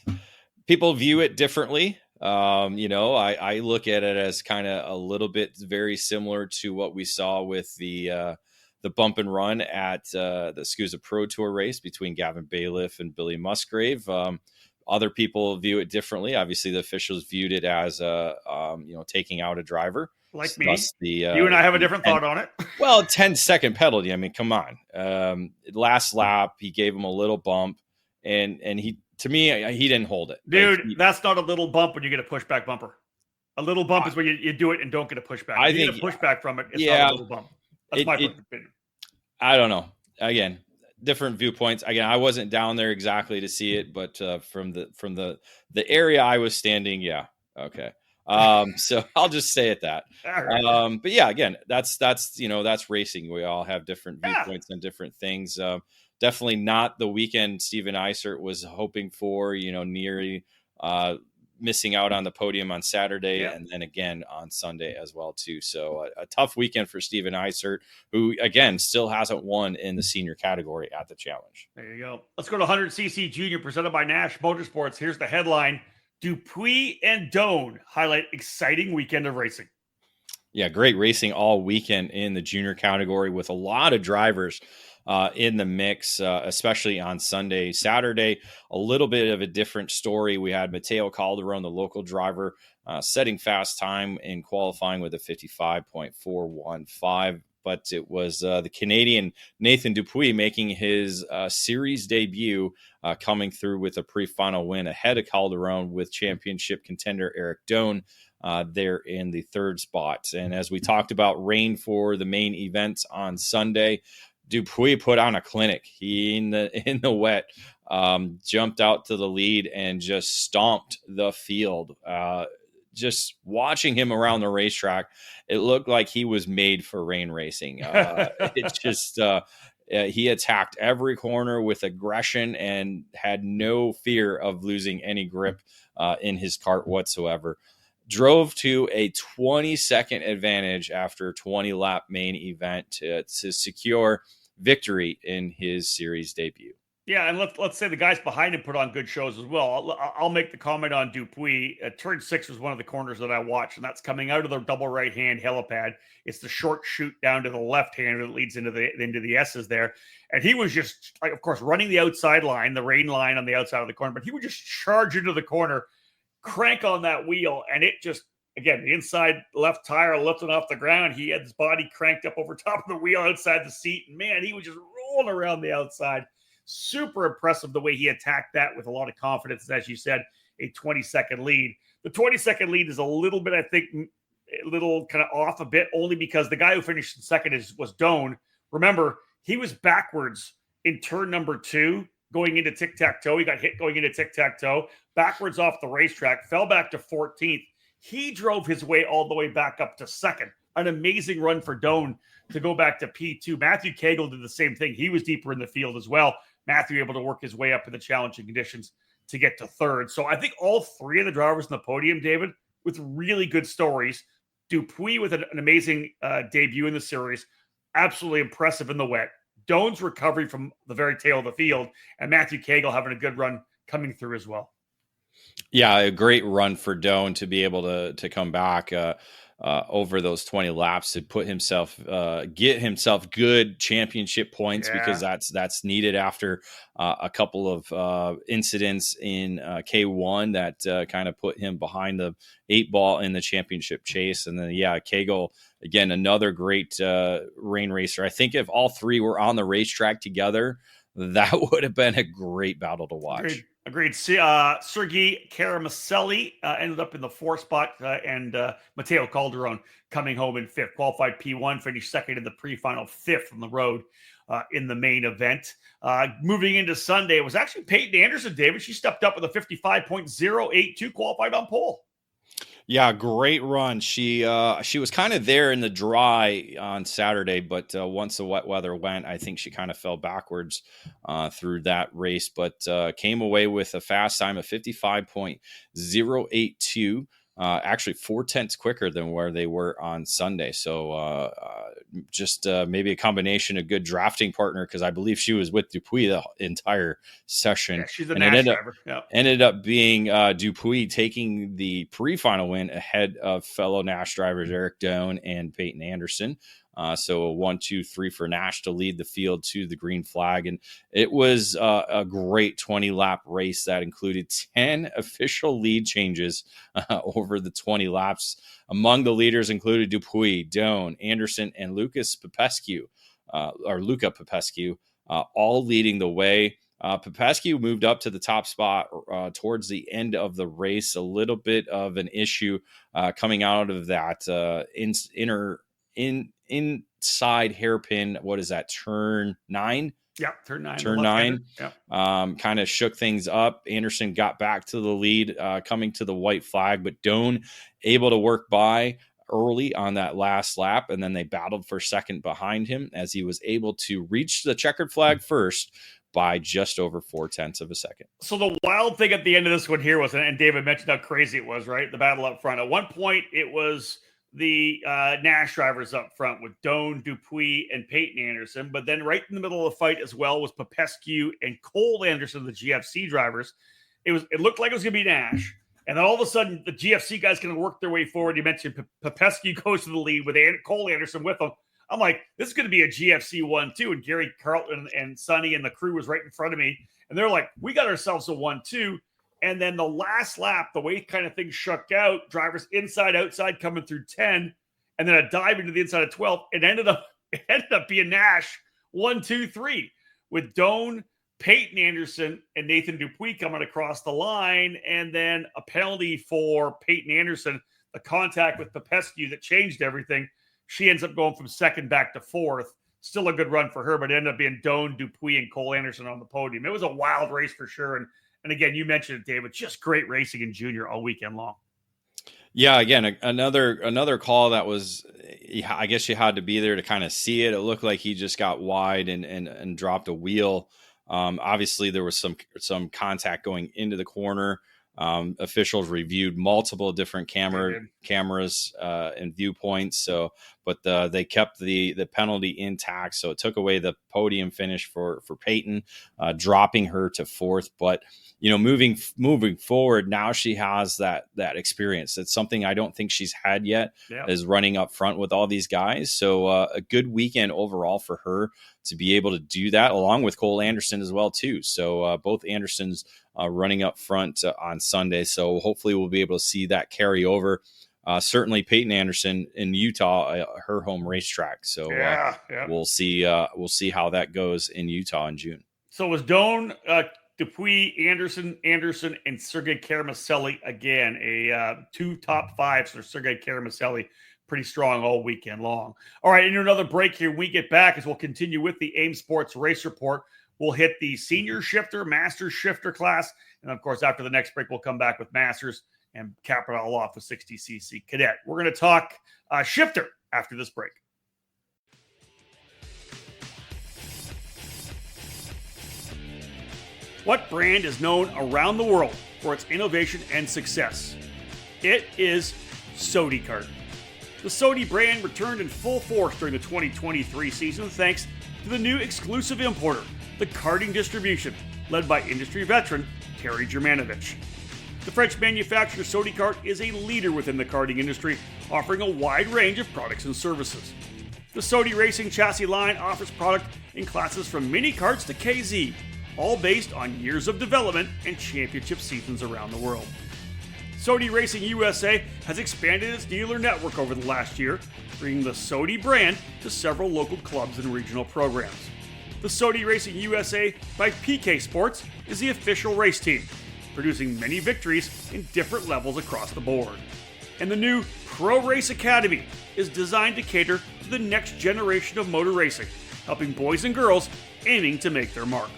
people view it differently. I look at it as kind of a little bit very similar to what we saw with the bump and run at the SCUSA Pro Tour race between Gavin Bailiff and Billy Musgrave. Other people view it differently. Obviously, the officials viewed it as taking out a driver. Like me. You and I have a different thought on it. Well, 10-second penalty. I mean, come on. Last lap, he gave him a little bump, and he. To me, he didn't hold it. Dude, that's not a little bump when you get a pushback bumper. A little bump is when you do it and don't get a pushback. If you get a pushback from it, it's not a little bump. That's my opinion. I don't know. Again, different viewpoints. Again, I wasn't down there exactly to see it, but from the area I was standing, yeah. Okay. So I'll just say it that. Right. But yeah, again, that's racing. We all have different viewpoints on different things. Definitely not the weekend Steven Eisert was hoping for, nearly missing out on the podium on Saturday and then again on Sunday as well, too. So a tough weekend for Steven Eisert, who, again, still hasn't won in the senior category at the challenge. There you go. Let's go to 100cc Junior presented by Nash Motorsports. Here's the headline. Dupuis and Doan highlight exciting weekend of racing. Yeah, great racing all weekend in the junior category with a lot of drivers in the mix, especially on Sunday. Saturday, a little bit of a different story. We had Mateo Calderon, the local driver, setting fast time in qualifying with a 55.415. But it was the Canadian Nathan Dupuis making his series debut, coming through with a pre-final win ahead of Calderon with championship contender Eric Doan there in the third spot. And as we talked about rain for the main event on Sunday, Dupuis put on a clinic. He in the wet jumped out to the lead and just stomped the field. Just watching him around the racetrack, it looked like he was made for rain racing. It's just he attacked every corner with aggression and had no fear of losing any grip in his kart whatsoever. Drove to a 20-second advantage after 20-lap main event to secure victory in his series debut. Yeah, and let's say the guys behind him put on good shows as well. I'll make the comment on Dupuis. Turn 6 was one of the corners that I watched, and that's coming out of the double right-hand helipad. It's the short shoot down to the left-hand that leads into the S's there. And he was just, like, of course, running the outside line, the rain line on the outside of the corner, but he would just charge into the corner, crank on that wheel, and it just, again, the inside left tire lifting off the ground. He had his body cranked up over top of the wheel outside the seat, and man, he was just rolling around the outside. Super impressive the way he attacked that with a lot of confidence. As you said, a 20-second lead. The 20-second lead is a little bit, I think, a little kind of off a bit, only because the guy who finished in second was Doan. Remember, he was backwards in turn number 2 going into tic-tac-toe. He got hit going into tic-tac-toe, backwards off the racetrack, fell back to 14th. He drove his way all the way back up to second. An amazing run for Doan to go back to P2. Matthew Cagle did the same thing. He was deeper in the field as well. Matthew able to work his way up in the challenging conditions to get to third. So I think all 3 of the drivers in the podium, David, with really good stories. Dupuis with an amazing debut in the series. Absolutely impressive in the wet. Doan's recovery from the very tail of the field, and Matthew Cagle having a good run coming through as well. Yeah, a great run for Doan to be able to come back over those 20 laps to put himself, get himself good championship points, because that's needed after a couple of incidents in K1 that kind of put him behind the 8 ball in the championship chase. And then, Cagle, again, another great rain racer. I think if all 3 were on the racetrack together, that would have been a great battle to watch. Agreed. Sergei Karamaselli ended up in the 4th spot, and Mateo Calderon coming home in 5th. Qualified P1, finished second in the pre-final, 5th on the road in the main event. Moving into Sunday, it was actually Peyton Anderson, David. She stepped up with a 55.082, qualified on pole. Yeah, great run. She was kind of there in the dry on Saturday, but once the wet weather went, I think she kind of fell backwards through that race, but came away with a fast time of 55.082. Actually 0.4 quicker than where they were on Sunday. So just maybe a combination of good drafting partner, because I believe she was with Dupuis the entire session. Yeah, she's a Nash driver. Ended up being Dupuis taking the pre-final win ahead of fellow Nash drivers Eric Doan and Peyton Anderson. So a 1, 2, 3 for Nash to lead the field to the green flag. And it was a great 20-lap race that included 10 official lead changes over the 20 laps. Among the leaders included Dupuis, Doan, Anderson, and Luca Popescu, all leading the way. Popescu moved up to the top spot towards the end of the race. A little bit of an issue coming out of that inside hairpin. What is that? Turn 9? Yeah, turn 9. Turn 9. Yeah. Kind of shook things up. Anderson got back to the lead, coming to the white flag, but Doan able to work by early on that last lap, and then they battled for second behind him as he was able to reach the checkered flag first by just over 0.4 seconds. So the wild thing at the end of this one here was, and David mentioned how crazy it was, right? The battle up front. At one point, it was the Nash drivers up front with Doan, Dupuis, and Peyton Anderson. But then right in the middle of the fight as well was Popescu and Cole Anderson, the GFC drivers. It looked like it was going to be Nash. And then all of a sudden, the GFC guys going to work their way forward. You mentioned Popescu goes to the lead with Cole Anderson with him. I'm like, this is going to be a GFC 1-2. And Gary Carlton and Sonny and the crew was right in front of me. And they're like, we got ourselves a 1-2. And then the last lap, the way kind of things shook out, drivers inside, outside coming through 10, and then a dive into the inside of 12. It ended up being Nash 1-2-3 with Doan, Peyton Anderson, and Nathan Dupuis coming across the line, and then a penalty for Peyton Anderson, the contact with Popescu that changed everything. She ends up going from second back to fourth. Still a good run for her, but it ended up being Doan, Dupuis, and Cole Anderson on the podium. It was a wild race for sure. And again, you mentioned it, David, just great racing in junior all weekend long. Yeah, again, another call that was, I guess you had to be there to kind of see it. It looked like he just got wide and dropped a wheel. Obviously, there was some contact going into the corner. Officials reviewed multiple different cameras and viewpoints. But they kept the penalty intact. So it took away the podium finish for Peyton, dropping her to fourth. But moving forward, now she has that experience. It's something I don't think she's had yet, is running up front with all these guys. So a good weekend overall for her to be able to do that, along with Cole Anderson as well too. So both Andersons running up front on Sunday. So hopefully we'll be able to see that carry over. Certainly Peyton Anderson in Utah, her home racetrack. So we'll see how that goes in Utah in June. So it was Doan, Dupuis, Anderson, and Sergei Karamaselli again, a two top fives for Sergei Karamaselli. Pretty strong all weekend long. All right, into another break here. When we get back, as we'll continue with the AIM Sports Race Report. We'll hit the senior shifter, masters shifter class. And of course, after the next break, we'll come back with masters and cap it all off with 60cc cadet. We're going to talk shifter after this break. What brand is known around the world for its innovation and success? It is Sodicart. The Sodi brand returned in full force during the 2023 season thanks to the new exclusive importer, the Karting Distribution, led by industry veteran Terry Germanovich. The French manufacturer Sodicart is a leader within the karting industry, offering a wide range of products and services. The Sodi Racing chassis line offers product in classes from mini karts to KZ, all based on years of development and championship seasons around the world. Sodi Racing USA has expanded its dealer network over the last year, bringing the Sodi brand to several local clubs and regional programs. The Sodi Racing USA by PK Sports is the official race team, producing many victories in different levels across the board. And the new Pro Race Academy is designed to cater to the next generation of motor racing, helping boys and girls aiming to make their mark.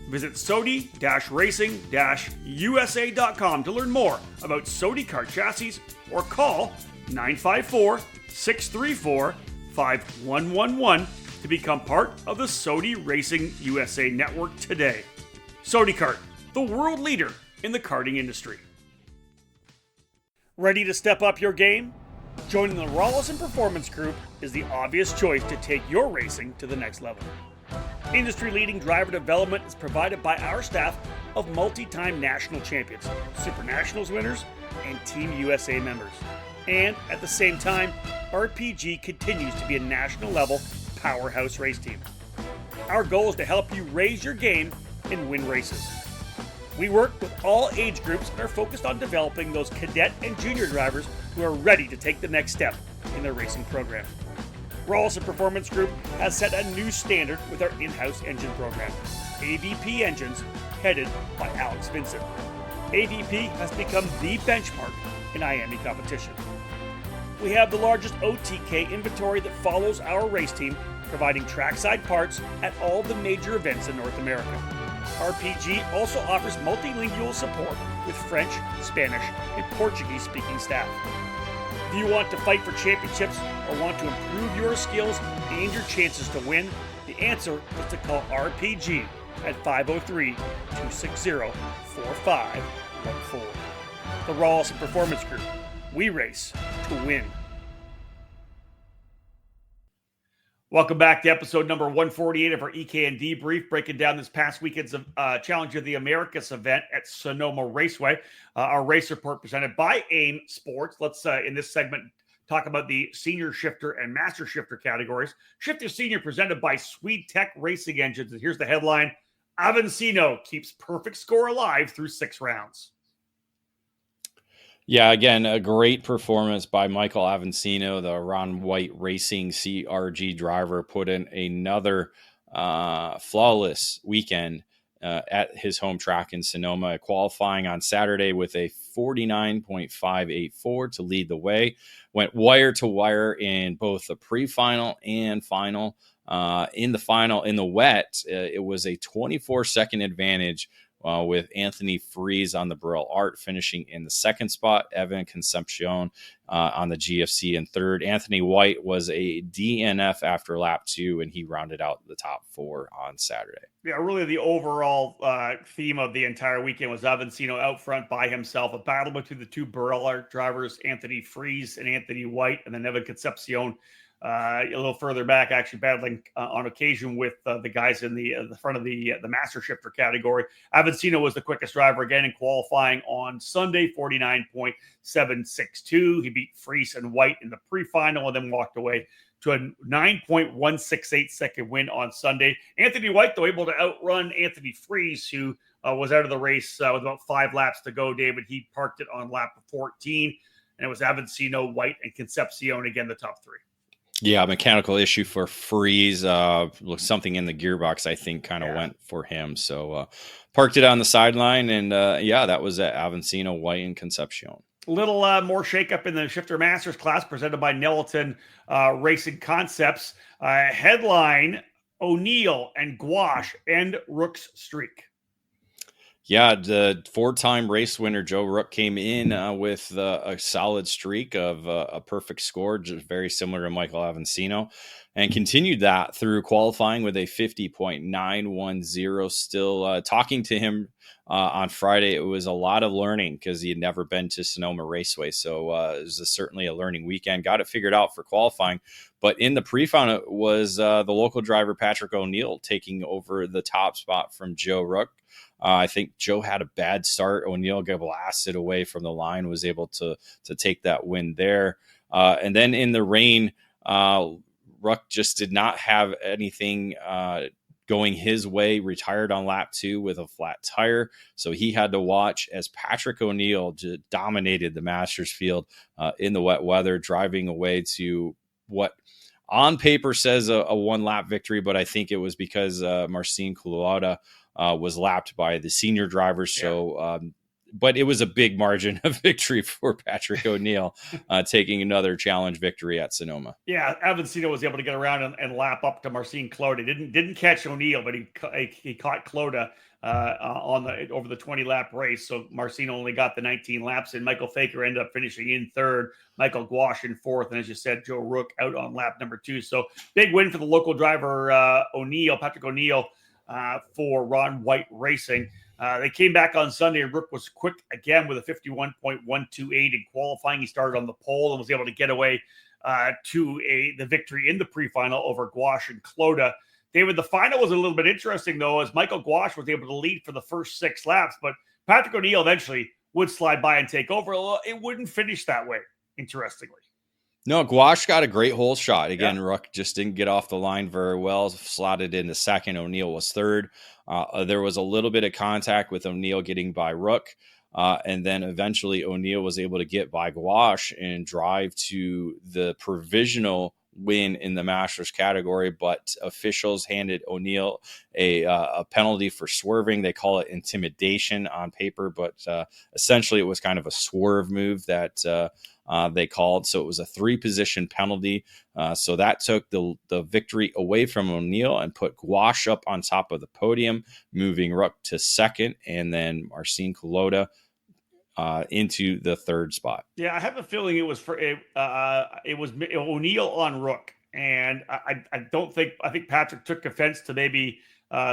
Visit Sodi-Racing-USA.com to learn more about Sodicart chassis or call 954-634-5111 to become part of the Sodi Racing USA network today. Sodicart, the world leader in the karting industry. Ready to step up your game? Joining the Rawlison Performance Group is the obvious choice to take your racing to the next level. Industry-leading driver development is provided by our staff of multi-time national champions, Super Nationals winners, and Team USA members. And at the same time, RPG continues to be a national-level powerhouse race team. Our goal is to help you raise your game and win races. We work with all age groups and are focused on developing those cadet and junior drivers who are ready to take the next step in their racing program. Rawlison Performance Group has set a new standard with our in-house engine program, AVP Engines, headed by Alex Vincent. AVP has become the benchmark in IAME competition. We have the largest OTK inventory that follows our race team, providing trackside parts at all the major events in North America. RPG also offers multilingual support with French, Spanish, and Portuguese-speaking staff. If you want to fight for championships or want to improve your skills and your chances to win, the answer is to call RPG at 503-260-4514. The Rawlison Performance Group. We race to win. Welcome back to episode number 148 of our EKN Debrief, breaking down this past weekend's Challenge of the Americas event at Sonoma Raceway. Our race report presented by AIM Sports. Let's, in this segment, talk about the senior shifter and master shifter categories. Shifter senior presented by Swede Tech Racing Engines. And here's the headline: Avancino keeps perfect score alive through 6 rounds. Yeah, again, a great performance by Michael Avancino, the Ron White Racing CRG driver, put in another flawless weekend at his home track in Sonoma, qualifying on Saturday with a 49.584 to lead the way. Went wire to wire in both the pre-final and final. In the wet, it was a 24-second advantage with Anthony Freeze on the Burrell Art finishing in the second spot, Evan Concepcion on the GFC in third. Anthony White was a DNF after lap 2, and he rounded out the top 4 on Saturday. Yeah, really the overall theme of the entire weekend was Avancino out front by himself, a battle between the two Burrell Art drivers, Anthony Freeze and Anthony White, and then Evan Concepcion a little further back, actually battling on occasion with the guys in the front of the master shifter category. Avancino was the quickest driver again in qualifying on Sunday, 49.762. He beat Freese and White in the pre-final and then walked away to a 9.168 second win on Sunday. Anthony White, though, able to outrun Anthony Freese, who was out of the race with about 5 laps to go, David. He parked it on lap 14, and it was Avancino, White, and Concepcion, again, the top 3. Yeah, mechanical issue for Freeze. Something in the gearbox, I think, kind of went for him. So parked it on the sideline, and that was at Avancino, White, and Concepcion. A little more shakeup in the Shifter Masters class presented by Nelliton Racing Concepts. Headline: O'Neill and Gouache end Rook's streak. Yeah, the 4-time race winner Joe Rook came in with a solid streak of a perfect score, just very similar to Michael Avancino, and continued that through qualifying with a 50.910. Still talking to him on Friday, it was a lot of learning because he had never been to Sonoma Raceway. So it was certainly a learning weekend. Got it figured out for qualifying. But in the pre-final, it was the local driver Patrick O'Neill taking over the top spot from Joe Rook. I think Joe had a bad start. O'Neill got blasted away from the line, was able to take that win there. And then in the rain, Rook just did not have anything going his way, retired on lap 2 with a flat tire. So he had to watch as Patrick O'Neill just dominated the Masters field in the wet weather, driving away to what on paper says a 1-lap victory, but I think it was because Marcin Culotta was lapped by the senior drivers. So, but it was a big margin of victory for Patrick O'Neill, taking another challenge victory at Sonoma. Yeah, Avancino was able to get around and lap up to Marcin Clota. Didn't catch O'Neill, but he caught Clota over the 20-lap race. So Marcin only got the 19 laps in. Michael Faker ended up finishing in third. Michael Gouache in fourth, and as you said, Joe Rook out on lap number 2. So big win for the local driver Patrick O'Neill. For Ron White Racing. They came back on Sunday, and Rook was quick again with a 51.128 in qualifying. He started on the pole and was able to get away to the victory in the pre-final over Gouache and Clota. David, the final was a little bit interesting, though, as Michael Gouache was able to lead for the first 6 laps, but Patrick O'Neill eventually would slide by and take over. It wouldn't finish that way, interestingly. No, Gouache got a great hole shot. Again, Rook just didn't get off the line very well, slotted in the second. O'Neill was third. There was a little bit of contact with O'Neill getting by Rook. And then eventually O'Neill was able to get by Gouache and drive to the provisional win in the Masters category, but officials handed O'Neill a penalty for swerving. They call it intimidation on paper, but essentially it was kind of a swerve move that they called. So it was a 3-position penalty. So that took the victory away from O'Neill and put Gouache up on top of the podium, moving Rook to second, and then Marcin Culotta into the third spot. Yeah, I have a feeling it was O'Neill on Rook, and I think Patrick took offense to maybe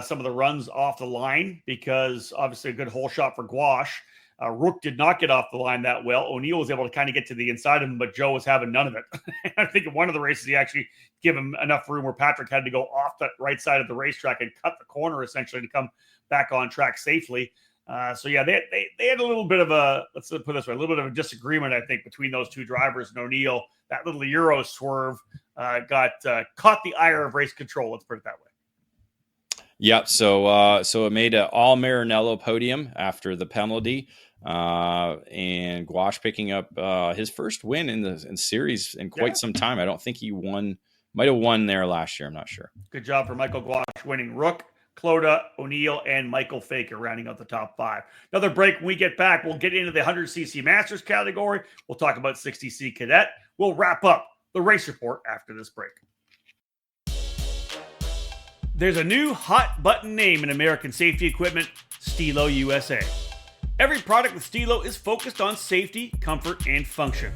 some of the runs off the line, because obviously a good hole shot for Gouache. Rook did not get off the line that well. O'Neill was able to kind of get to the inside of him, but Joe was having none of it. I think in one of the races, he actually gave him enough room where Patrick had to go off the right side of the racetrack and cut the corner essentially to come back on track safely. They had a little bit of let's put it this way, a little bit of a disagreement, I think, between those two drivers. And O'Neill, that little Euro swerve caught the ire of race control. Let's put it that way. Yep. So it made an all Maranello podium after the penalty, and Gouache picking up his first win in the series in quite some time. I don't think he won. Might have won there last year. I'm not sure. Good job for Michael Gouache winning. Rook, Clota, O'Neill, and Michael Faker rounding out the top 5. Another break. When we get back, we'll get into the 100cc Masters category. We'll talk about 60C Cadet. We'll wrap up the race report after this break. There's a new hot button name in American safety equipment, Stilo USA. Every product with Stilo is focused on safety, comfort, and function.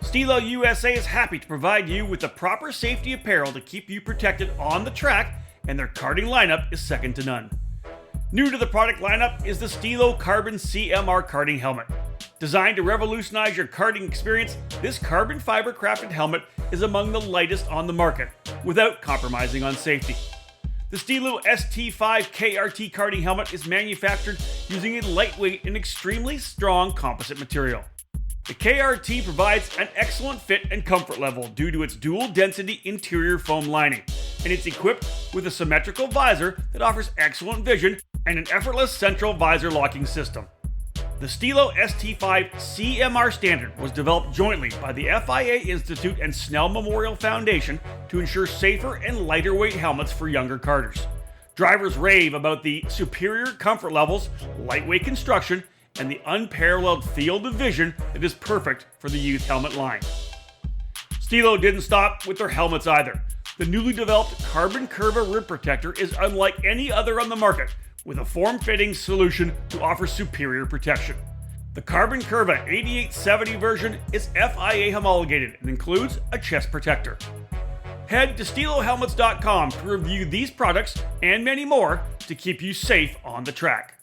Stilo USA is happy to provide you with the proper safety apparel to keep you protected on the track, and their karting lineup is second to none. New to the product lineup is the Stilo Carbon CMR karting helmet. Designed to revolutionize your karting experience, this carbon fiber crafted helmet is among the lightest on the market, without compromising on safety. The Stilo ST5 KRT karting helmet is manufactured using a lightweight and extremely strong composite material. The KRT provides an excellent fit and comfort level due to its dual density interior foam lining, and it's equipped with a symmetrical visor that offers excellent vision and an effortless central visor locking system. The Stilo ST5 CMR standard was developed jointly by the FIA Institute and Snell Memorial Foundation to ensure safer and lighter weight helmets for younger karters. Drivers rave about the superior comfort levels, lightweight construction, and the unparalleled field of vision that is perfect for the youth helmet line. Stilo didn't stop with their helmets either. The newly developed Carbon Curva rib protector is unlike any other on the market, with a form-fitting solution to offer superior protection. The Carbon Curva 8870 version is FIA homologated and includes a chest protector. Head to StiloHelmets.com to review these products and many more to keep you safe on the track.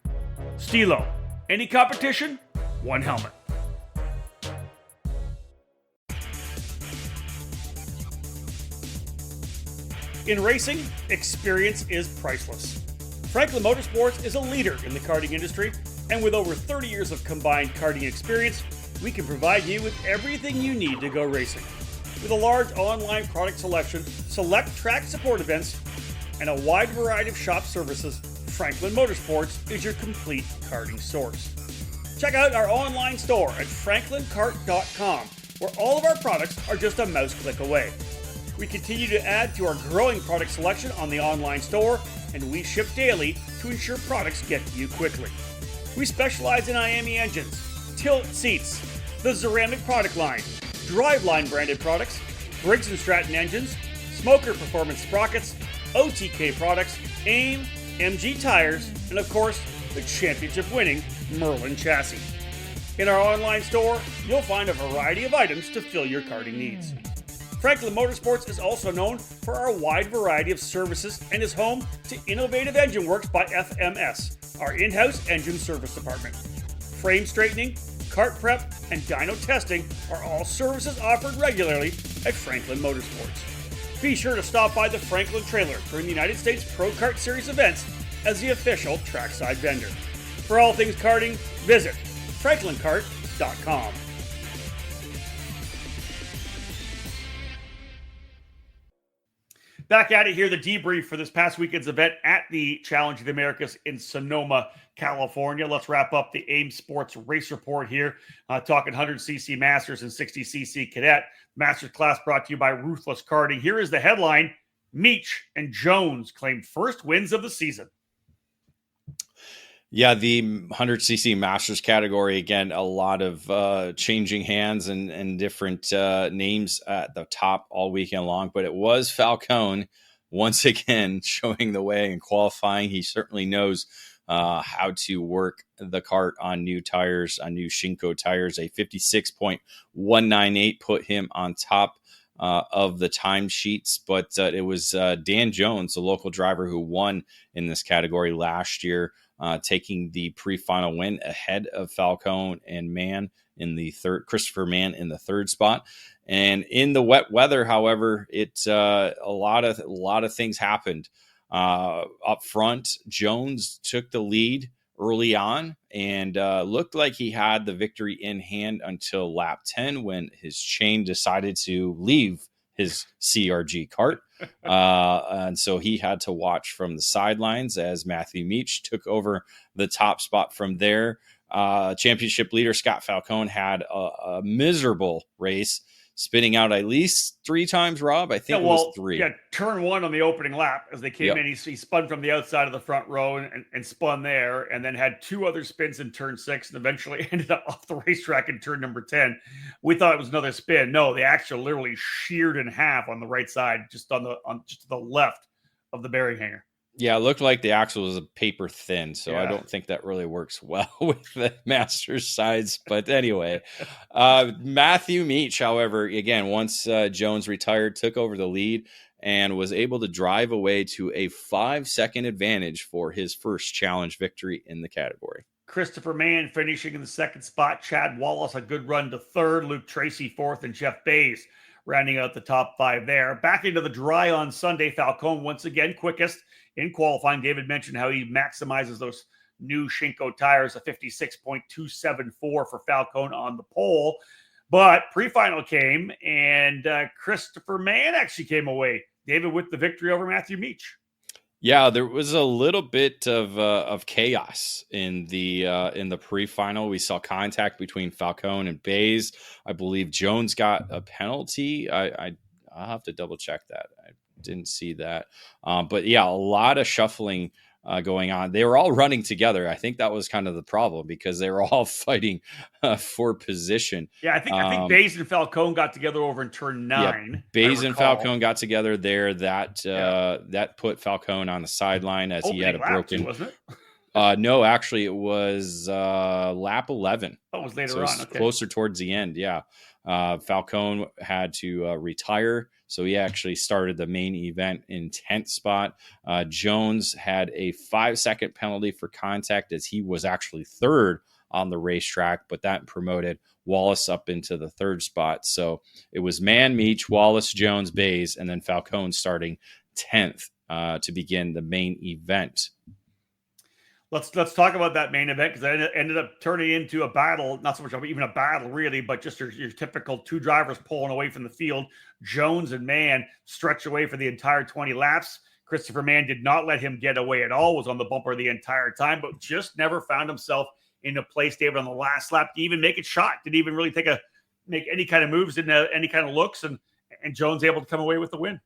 Stilo, any competition, one helmet. In racing, experience is priceless. Franklin Motorsports is a leader in the karting industry, and with over 30 years of combined karting experience, we can provide you with everything you need to go racing. With a large online product selection, select track support events, and a wide variety of shop services, Franklin Motorsports is your complete karting source. Check out our online store at franklinkart.com, where all of our products are just a mouse click away. We continue to add to our growing product selection on the online store, and we ship daily to ensure products get to you quickly. We specialize in IAME engines, tilt seats, the ceramic product line, Driveline branded products, Briggs & Stratton engines, Smoker performance sprockets, OTK products, AIM, MG tires, and of course, the championship-winning Merlin chassis. In our online store, you'll find a variety of items to fill your karting needs. Franklin Motorsports is also known for our wide variety of services and is home to Innovative Engine Works by FMS, our in-house engine service department. Frame straightening, kart prep, and dyno testing are all services offered regularly at Franklin Motorsports. Be sure to stop by the Franklin trailer during the United States Pro Kart Series events as the official trackside vendor. For all things karting, visit franklinkart.com. Back at it here, the debrief for this past weekend's event at the Challenge of the Americas in Sonoma, California. Let's wrap up the AIM Sports race report here, talking 100cc Masters and 60cc Cadet. Masters class brought to you by Ruthless Karting. Here is the headline: Meach and Jones claimed first wins of the season. Yeah, the 100cc Masters category, again, a lot of changing hands and different names at the top all weekend long. But it was Falcone once again showing the way and qualifying. He certainly knows how to work the kart on new tires, on new Shinko tires. A 56.198 put him on top of the timesheets, but it was Dan Jones, the local driver, who won in this category last year, taking the pre-final win ahead of Falcone and Mann in the third, Christopher Mann in the third spot. And in the wet weather, however, a lot of things happened. Up front, Jones took the lead early on and looked like he had the victory in hand until lap 10, when his chain decided to leave his CRG cart. And so he had to watch from the sidelines as Matthew Meach took over the top spot from there. Championship leader Scott Falcone had a miserable race, spinning out at least 3 times, Rob. I think it was 3. Yeah, turn 1 on the opening lap as they came in. He spun from the outside of the front row and spun there, and then had 2 other spins in turn 6, and eventually ended up off the racetrack in turn number 10. We thought it was another spin. No, the axle literally sheared in half on the right side, just just to the left of the bearing hanger. Yeah, it looked like the axle was a paper thin, so I don't think that really works well with the Masters sides. But anyway, Matthew Meach, however, again, once Jones retired, took over the lead and was able to drive away to a 5-second advantage for his first challenge victory in the category. Christopher Mann finishing in the second spot. Chad Wallace, a good run to third. Luke Tracy, fourth, and Jeff Bays rounding out the top 5 there. Back into the dry on Sunday. Falcone once again quickest in qualifying. David mentioned how he maximizes those new Shinko tires, a 56.274 for Falcone on the pole. But pre-final came, and Christopher Mann actually came away, David, with the victory over Matthew Meach. Yeah, there was a little bit of chaos in the pre-final. We saw contact between Falcone and Bays. I believe Jones got a penalty. I'll have to double check that. I didn't see that. But yeah, a lot of shuffling going on. They were all running together. I think that was kind of the problem, because they were all fighting for position. Yeah, I think Bays and Falcone got together over in turn 9. Yeah, Bays and Falcone got together there. That put Falcone on the sideline as he had a broken. 2, wasn't it? No, actually, it was lap 11. Oh, it was later on. Okay. Closer towards the end. Yeah, Falcone had to retire. So he actually started the main event in 10th spot. Jones had a 5-second penalty for contact, as he was actually third on the racetrack, but that promoted Wallace up into the third spot. So it was Mann, Meach, Wallace, Jones, Bays, and then Falcone starting 10th to begin the main event. Let's talk about that main event, because it ended up turning into a battle, not so much of even a battle really, but just your typical 2 drivers pulling away from the field. Jones and Mann stretch away for the entire 20 laps. Christopher Mann did not let him get away at all, was on the bumper the entire time, but just never found himself in a place, David, on the last lap to even make it shot. Didn't even really make any kind of moves, didn't have any kind of looks, and Jones able to come away with the win.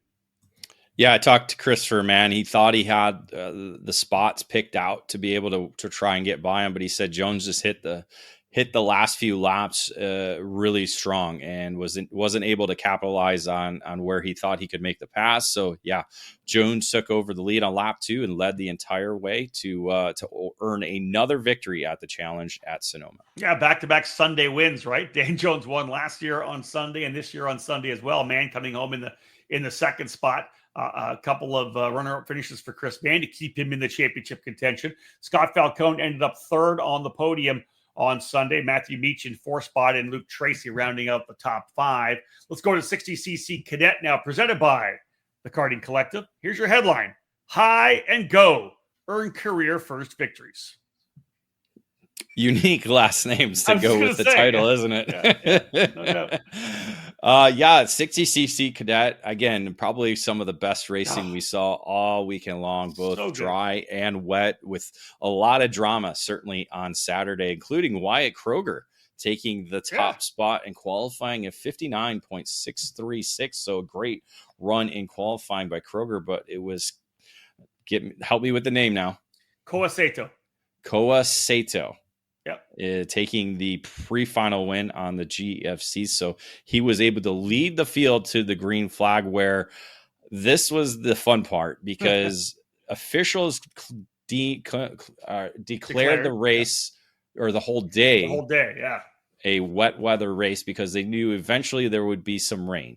Yeah, I talked to Christopher Mann. He thought he had the spots picked out to be able to try and get by him, but he said Jones just hit the last few laps really strong and wasn't able to capitalize on where he thought he could make the pass. So yeah, Jones took over the lead on lap 2 and led the entire way to earn another victory at the challenge at Sonoma. Yeah, back-to-back Sunday wins, right? Dan Jones won last year on Sunday and this year on Sunday as well. Mann coming home in the second spot. A couple of runner-up finishes for Chris Mann to keep him in the championship contention. Scott Falcone ended up third on the podium on Sunday. Matthew Meach in 4th spot, and Luke Tracy rounding out the top 5. Let's go to 60cc Cadet now, presented by the Karting Collective. Here's your headline: High and Go, earn career first victories. Unique last names to go with the title, isn't it? Yeah, no doubt. 60cc Cadet, again, probably some of the best racing we saw all weekend long, both dry and wet, with a lot of drama, certainly on Saturday, including Wyatt Kroger taking the top spot in qualifying at 59.636. So a great run in qualifying by Kroger, but it was, help me with the name now. Koa Sato. Taking the pre-final win on the GFC. So he was able to lead the field to the green flag, where this was the fun part, because officials declared the race or the whole day, a wet weather race, because they knew eventually there would be some rain.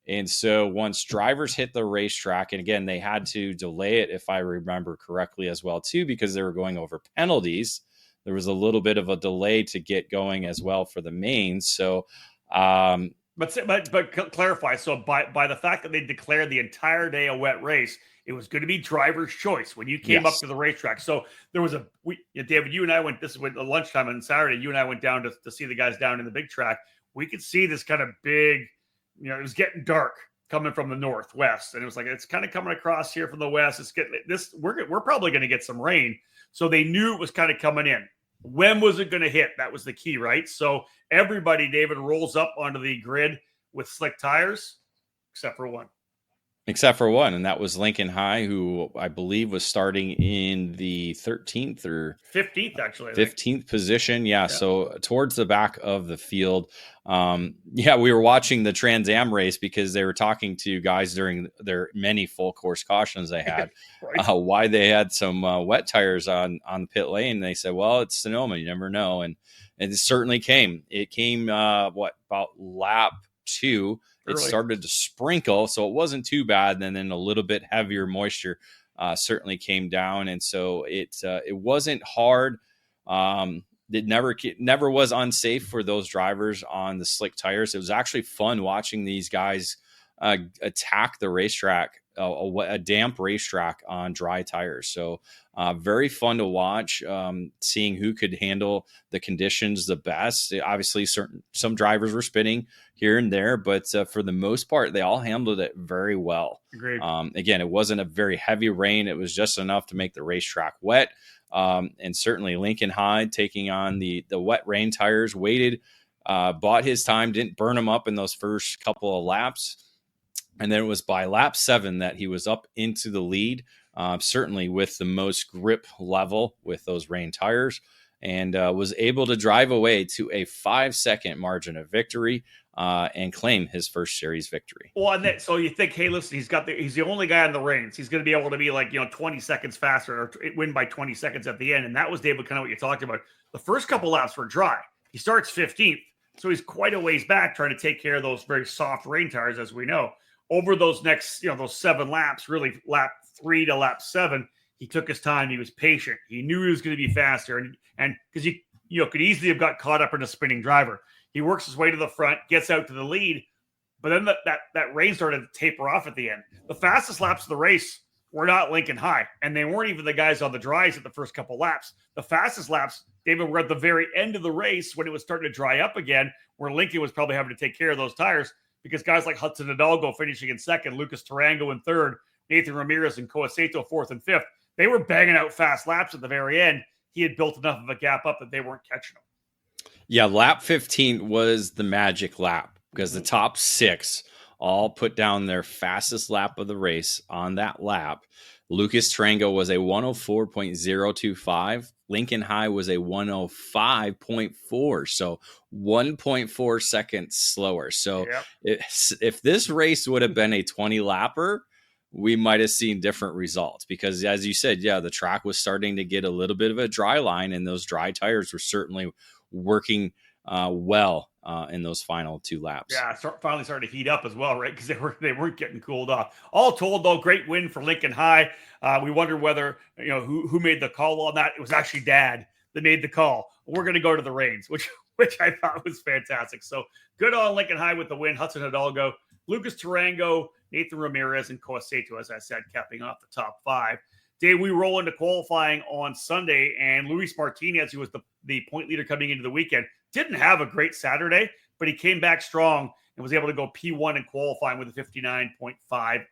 And so once drivers hit the racetrack, and again, they had to delay it, if I remember correctly as well, too, because they were going over penalties. There was a little bit of a delay to get going as well for the mains. So, but clarify. So by the fact that they declared the entire day a wet race, it was going to be driver's choice when you came up to the racetrack. So there was David, you and I went, this is at lunchtime on Saturday, you and I went down to see the guys down in the big track. We could see this kind of big, it was getting dark coming from the northwest. And it was like, it's kind of coming across here from the west. It's getting this, we're probably going to get some rain. So they knew it was kind of coming in. When was it going to hit? That was the key, right? So everybody, David, rolls up onto the grid with slick tires, except for one. And that was Lincoln High, who I believe was starting in the 13th or 15th, actually. 15th position. Yeah, so towards the back of the field. We were watching the Trans Am race because they were talking to guys during their many full course cautions they had, right. Why they had some wet tires on the pit lane. They said, well, it's Sonoma, you never know. And it certainly came. It came, about lap 2. It started to sprinkle, so it wasn't too bad. And then a little bit heavier moisture certainly came down, and so it wasn't hard. It never was unsafe for those drivers on the slick tires. It was actually fun watching these guys attack the racetrack, a damp racetrack on dry tires. So very fun to watch, seeing who could handle the conditions the best. Obviously, some drivers were spinning here and there, but for the most part, they all handled it very well. Agreed. Again, it wasn't a very heavy rain. It was just enough to make the racetrack wet. And certainly Lincoln High taking on the wet rain tires, waited, bought his time, didn't burn them up in those first couple of laps. And then it was by lap 7 that he was up into the lead, certainly with the most grip level with those rain tires, and was able to drive away to a 5-second margin of victory and claim his first series victory. Well, and so you think, hey, listen, he's the only guy on the reins. He's going to be able to be 20 seconds faster or win by 20 seconds at the end. And that was, David, kind of what you talked about. The first couple laps were dry. He starts 15th, so he's quite a ways back trying to take care of those very soft rain tires, as we know. Over those next, those 7 laps, really lap 3 to lap 7, he took his time. He was patient. He knew he was going to be faster, and because he could easily have got caught up in a spinning driver. He works his way to the front, gets out to the lead, but then that rain started to taper off at the end. The fastest laps of the race were not Lincoln High, and they weren't even the guys on the dries at the first couple laps. The fastest laps, David, were at the very end of the race when it was starting to dry up again, where Lincoln was probably having to take care of those tires, because guys like Hudson Hidalgo finishing in second, Lucas Tarango in third, Nathan Ramirez and Coaceto fourth and fifth, they were banging out fast laps at the very end. He had built enough of a gap up that they weren't catching him. Yeah, lap 15 was the magic lap because the top 6 all put down their fastest lap of the race on that lap. Lucas Tarango was a 104.025. Lincoln High was a 105.4, so 1.4 seconds slower. So if this race would have been a 20-lapper, we might have seen different results because, as you said, the track was starting to get a little bit of a dry line, and those dry tires were certainly working well in those final 2 laps. Yeah, finally started to heat up as well, right? Because they weren't getting cooled off. All told, though, great win for Lincoln High. We wondered whether who made the call on that. It was actually Dad that made the call. We're going to go to the reins, which I thought was fantastic. So good on Lincoln High with the win. Hudson Hidalgo, Lucas Tarango, Nathan Ramirez, and Coaceto, as I said, capping off the top 5. Dave, we roll into qualifying on Sunday, and Luis Martinez, who was the point leader coming into the weekend, didn't have a great Saturday, but he came back strong and was able to go P1 in qualifying with a 59.543.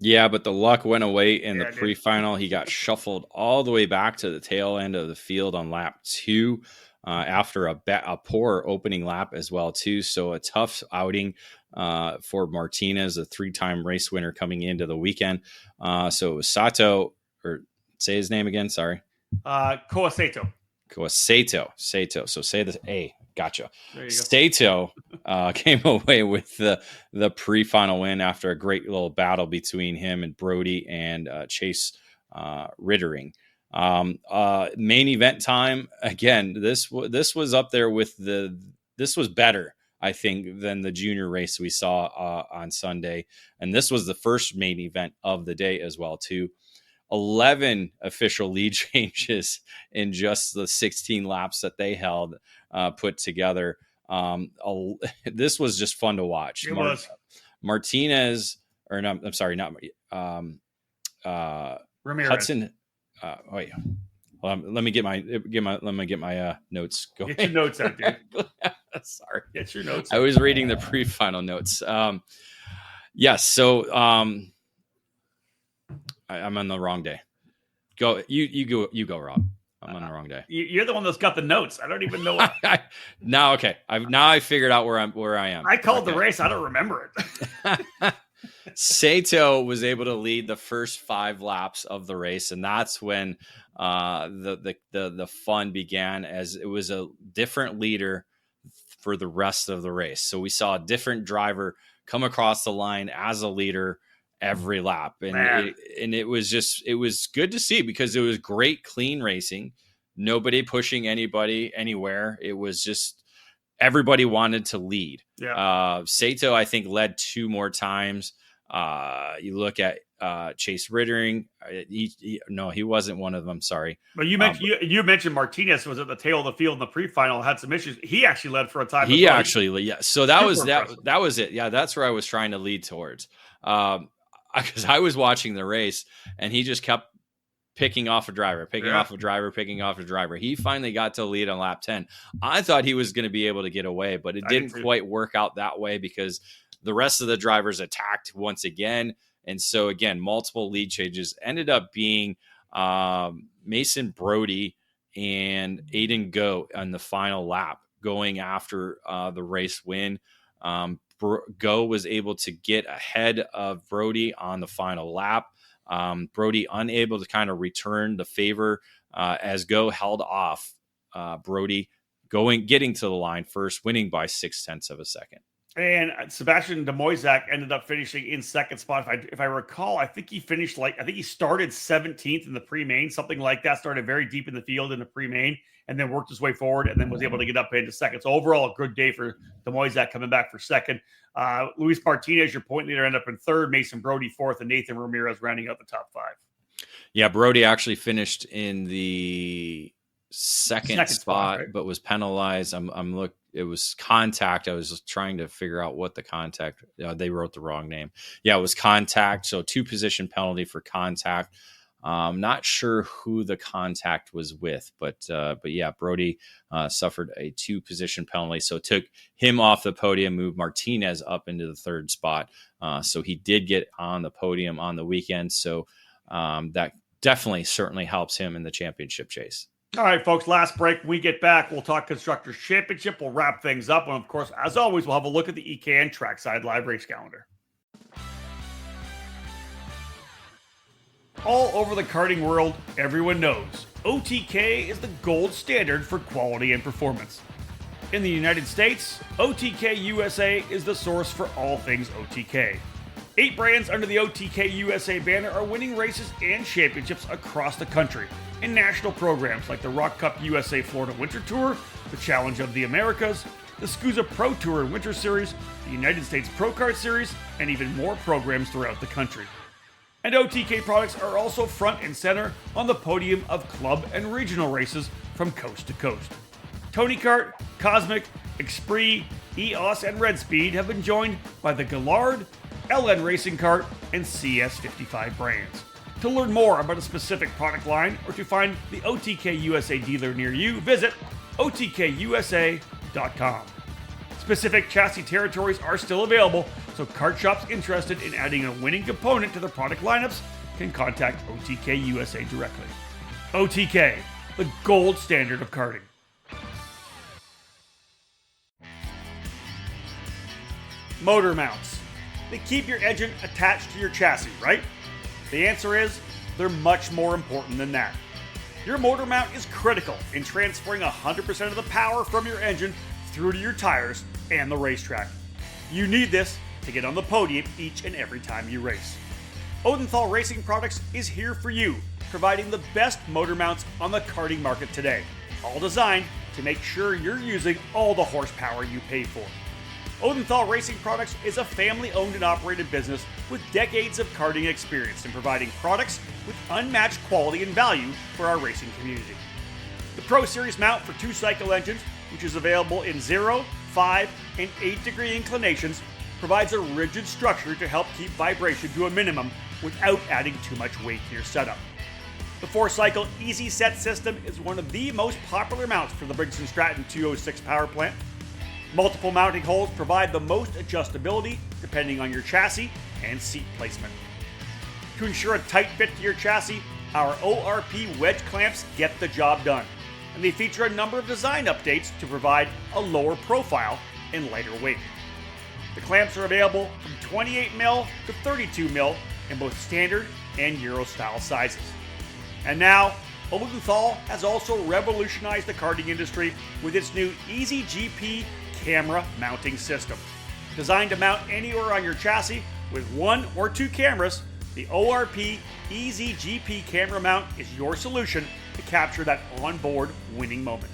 Yeah, but the luck went away in the pre-final. He got shuffled all the way back to the tail end of the field on lap 2 after a poor opening lap as well, too. So a tough outing for Martinez, a 3-time race winner coming into the weekend. So it was Sato, or say his name again, sorry. Coaceto. So say the A. Gotcha. Sato came away with the pre-final win after a great little battle between him and Brody and Chase Rittering. Main event time, again, this was up there with this was better I think, than the junior race we saw on Sunday. And this was the first main event of the day as well, too. 11 official lead changes in just the 16 laps that they held put together. This was just fun to watch. It was. Martinez, or no, I'm sorry, not Ramirez. Hudson. Wait, let me get my notes going. Get your notes out, dude. Sorry, get your notes. I was reading the pre-final notes. Yes, so I'm on the wrong day. Go, you go, Rob. I'm on the wrong day. You're the one that's got the notes. I don't even know. Now, okay. I figured out where I am. I called the race. I don't remember it. Sato was able to lead the first 5 laps of the race, and that's when the fun began, as it was a different leader for the rest of the race. So we saw a different driver come across the line as a leader every lap, and it was good to see, because it was great, clean racing. Nobody pushing anybody anywhere. It was just everybody wanted to lead. Sato, I think, led 2 more times. You look at Chase Rittering. He wasn't one of them. Sorry. But you mentioned you mentioned Martinez was at the tail of the field in the pre-final, had some issues. He actually led for a time. So that was it. Yeah, that's where I was trying to lead towards. Because I was watching the race, and he just kept picking off a driver. He finally got to lead on lap 10. I thought he was going to be able to get away, but it didn't quite work out that way, because the rest of the drivers attacked once again. And so, again, multiple lead changes ended up being Mason Brody and Aiden Go on the final lap going after the race win. Go was able to get ahead of Brody on the final lap. Brody unable to kind of return the favor as Go held off Brody, getting to the line first, winning by 0.6 of a second. And Sebastian Demoisac ended up finishing in second spot. If I recall, I think he finished he started 17th in the pre-main, something like that. Started very deep in the field in the pre-main, and then worked his way forward, and then was able to get up into second. So overall, a good day for Demoisac, coming back for second. Luis Martinez, your point leader, ended up in third. Mason Brody fourth, and Nathan Ramirez rounding out the top 5. Yeah, Brody actually finished in the second spot, right? But was penalized. It was contact. I was just trying to figure out what the contact. They wrote the wrong name. Yeah, it was contact. So 2 position penalty for contact. Not sure who the contact was with, but yeah, Brody suffered a 2 position penalty. So took him off the podium, moved Martinez up into the 3rd spot. So he did get on the podium on the weekend. So that certainly helps him in the championship chase. All right, folks, last break. When we get back, we'll talk Constructors Championship. We'll wrap things up. And, of course, as always, we'll have a look at the EKN Trackside Live Race Calendar. All over the karting world, everyone knows OTK is the gold standard for quality and performance. In the United States, OTK USA is the source for all things OTK. 8 brands under the OTK USA banner are winning races and championships across the country in national programs like the Rock Cup USA Florida Winter Tour, the Challenge of the Americas, the SCUSA Pro Tour and Winter Series, the United States Pro Kart Series, and even more programs throughout the country. And OTK products are also front and center on the podium of club and regional races from coast to coast. Tony Kart, Cosmic, Esprit, EOS, and Red Speed have been joined by the Gallard, LN Racing Kart, and CS55 brands. To learn more about a specific product line or to find the OTK USA dealer near you, visit otkusa.com. Specific chassis territories are still available, so kart shops interested in adding a winning component to their product lineups can contact OTK USA directly. OTK, the gold standard of karting. Motor mounts. They keep your engine attached to your chassis, right? The answer is, they're much more important than that. Your motor mount is critical in transferring 100% of the power from your engine through to your tires and the racetrack. You need this to get on the podium each and every time you race. Odenthal Racing Products is here for you, providing the best motor mounts on the karting market today, all designed to make sure you're using all the horsepower you pay for. Odenthal Racing Products is a family-owned and operated business with decades of karting experience in providing products with unmatched quality and value for our racing community. The Pro Series mount for 2-cycle engines, which is available in 0, 5, and 8-degree inclinations, provides a rigid structure to help keep vibration to a minimum without adding too much weight to your setup. The 4-cycle Easy Set system is one of the most popular mounts for the Briggs & Stratton 206 power plant. Multiple mounting holes provide the most adjustability depending on your chassis and seat placement. To ensure a tight fit to your chassis, our ORP wedge clamps get the job done, and they feature a number of design updates to provide a lower profile and lighter weight. The clamps are available from 28mm to 32mm in both standard and Euro style sizes. And now, Odenthal has also revolutionized the karting industry with its new Easy GP camera mounting system. Designed to mount anywhere on your chassis with 1 or 2 cameras, the ORP Easy GP camera mount is your solution to capture that onboard winning moment.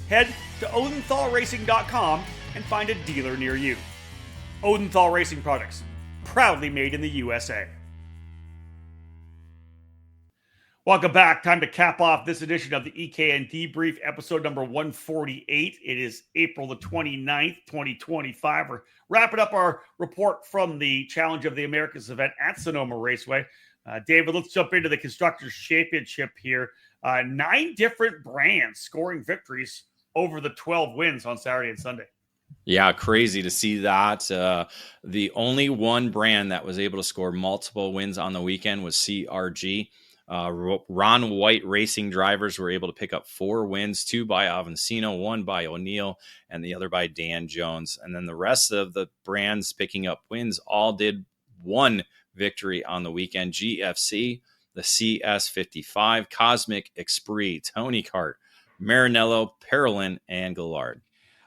Head to odenthalracing.com and find a dealer near you. Odenthal Racing Products, proudly made in the USA. Welcome back. Time to cap off this edition of the EKN Debrief, episode number 148. It is April the 29th, 2025. We're wrapping up our report from the Challenge of the Americas event at Sonoma Raceway. David, let's jump into the Constructors' Championship here. 9 different brands scoring victories over the 12 wins on Saturday and Sunday. Yeah, crazy to see that. The only one brand that was able to score multiple wins on the weekend was CRG. Ron White Racing drivers were able to pick up 4 wins, 2 by Avancino, 1 by O'Neill, and the other by Dan Jones. And then the rest of the brands picking up wins all did 1 victory on the weekend. GFC, the CS55, Cosmic Esprit, Tony Kart, Maranello, Parolin, and Gallard.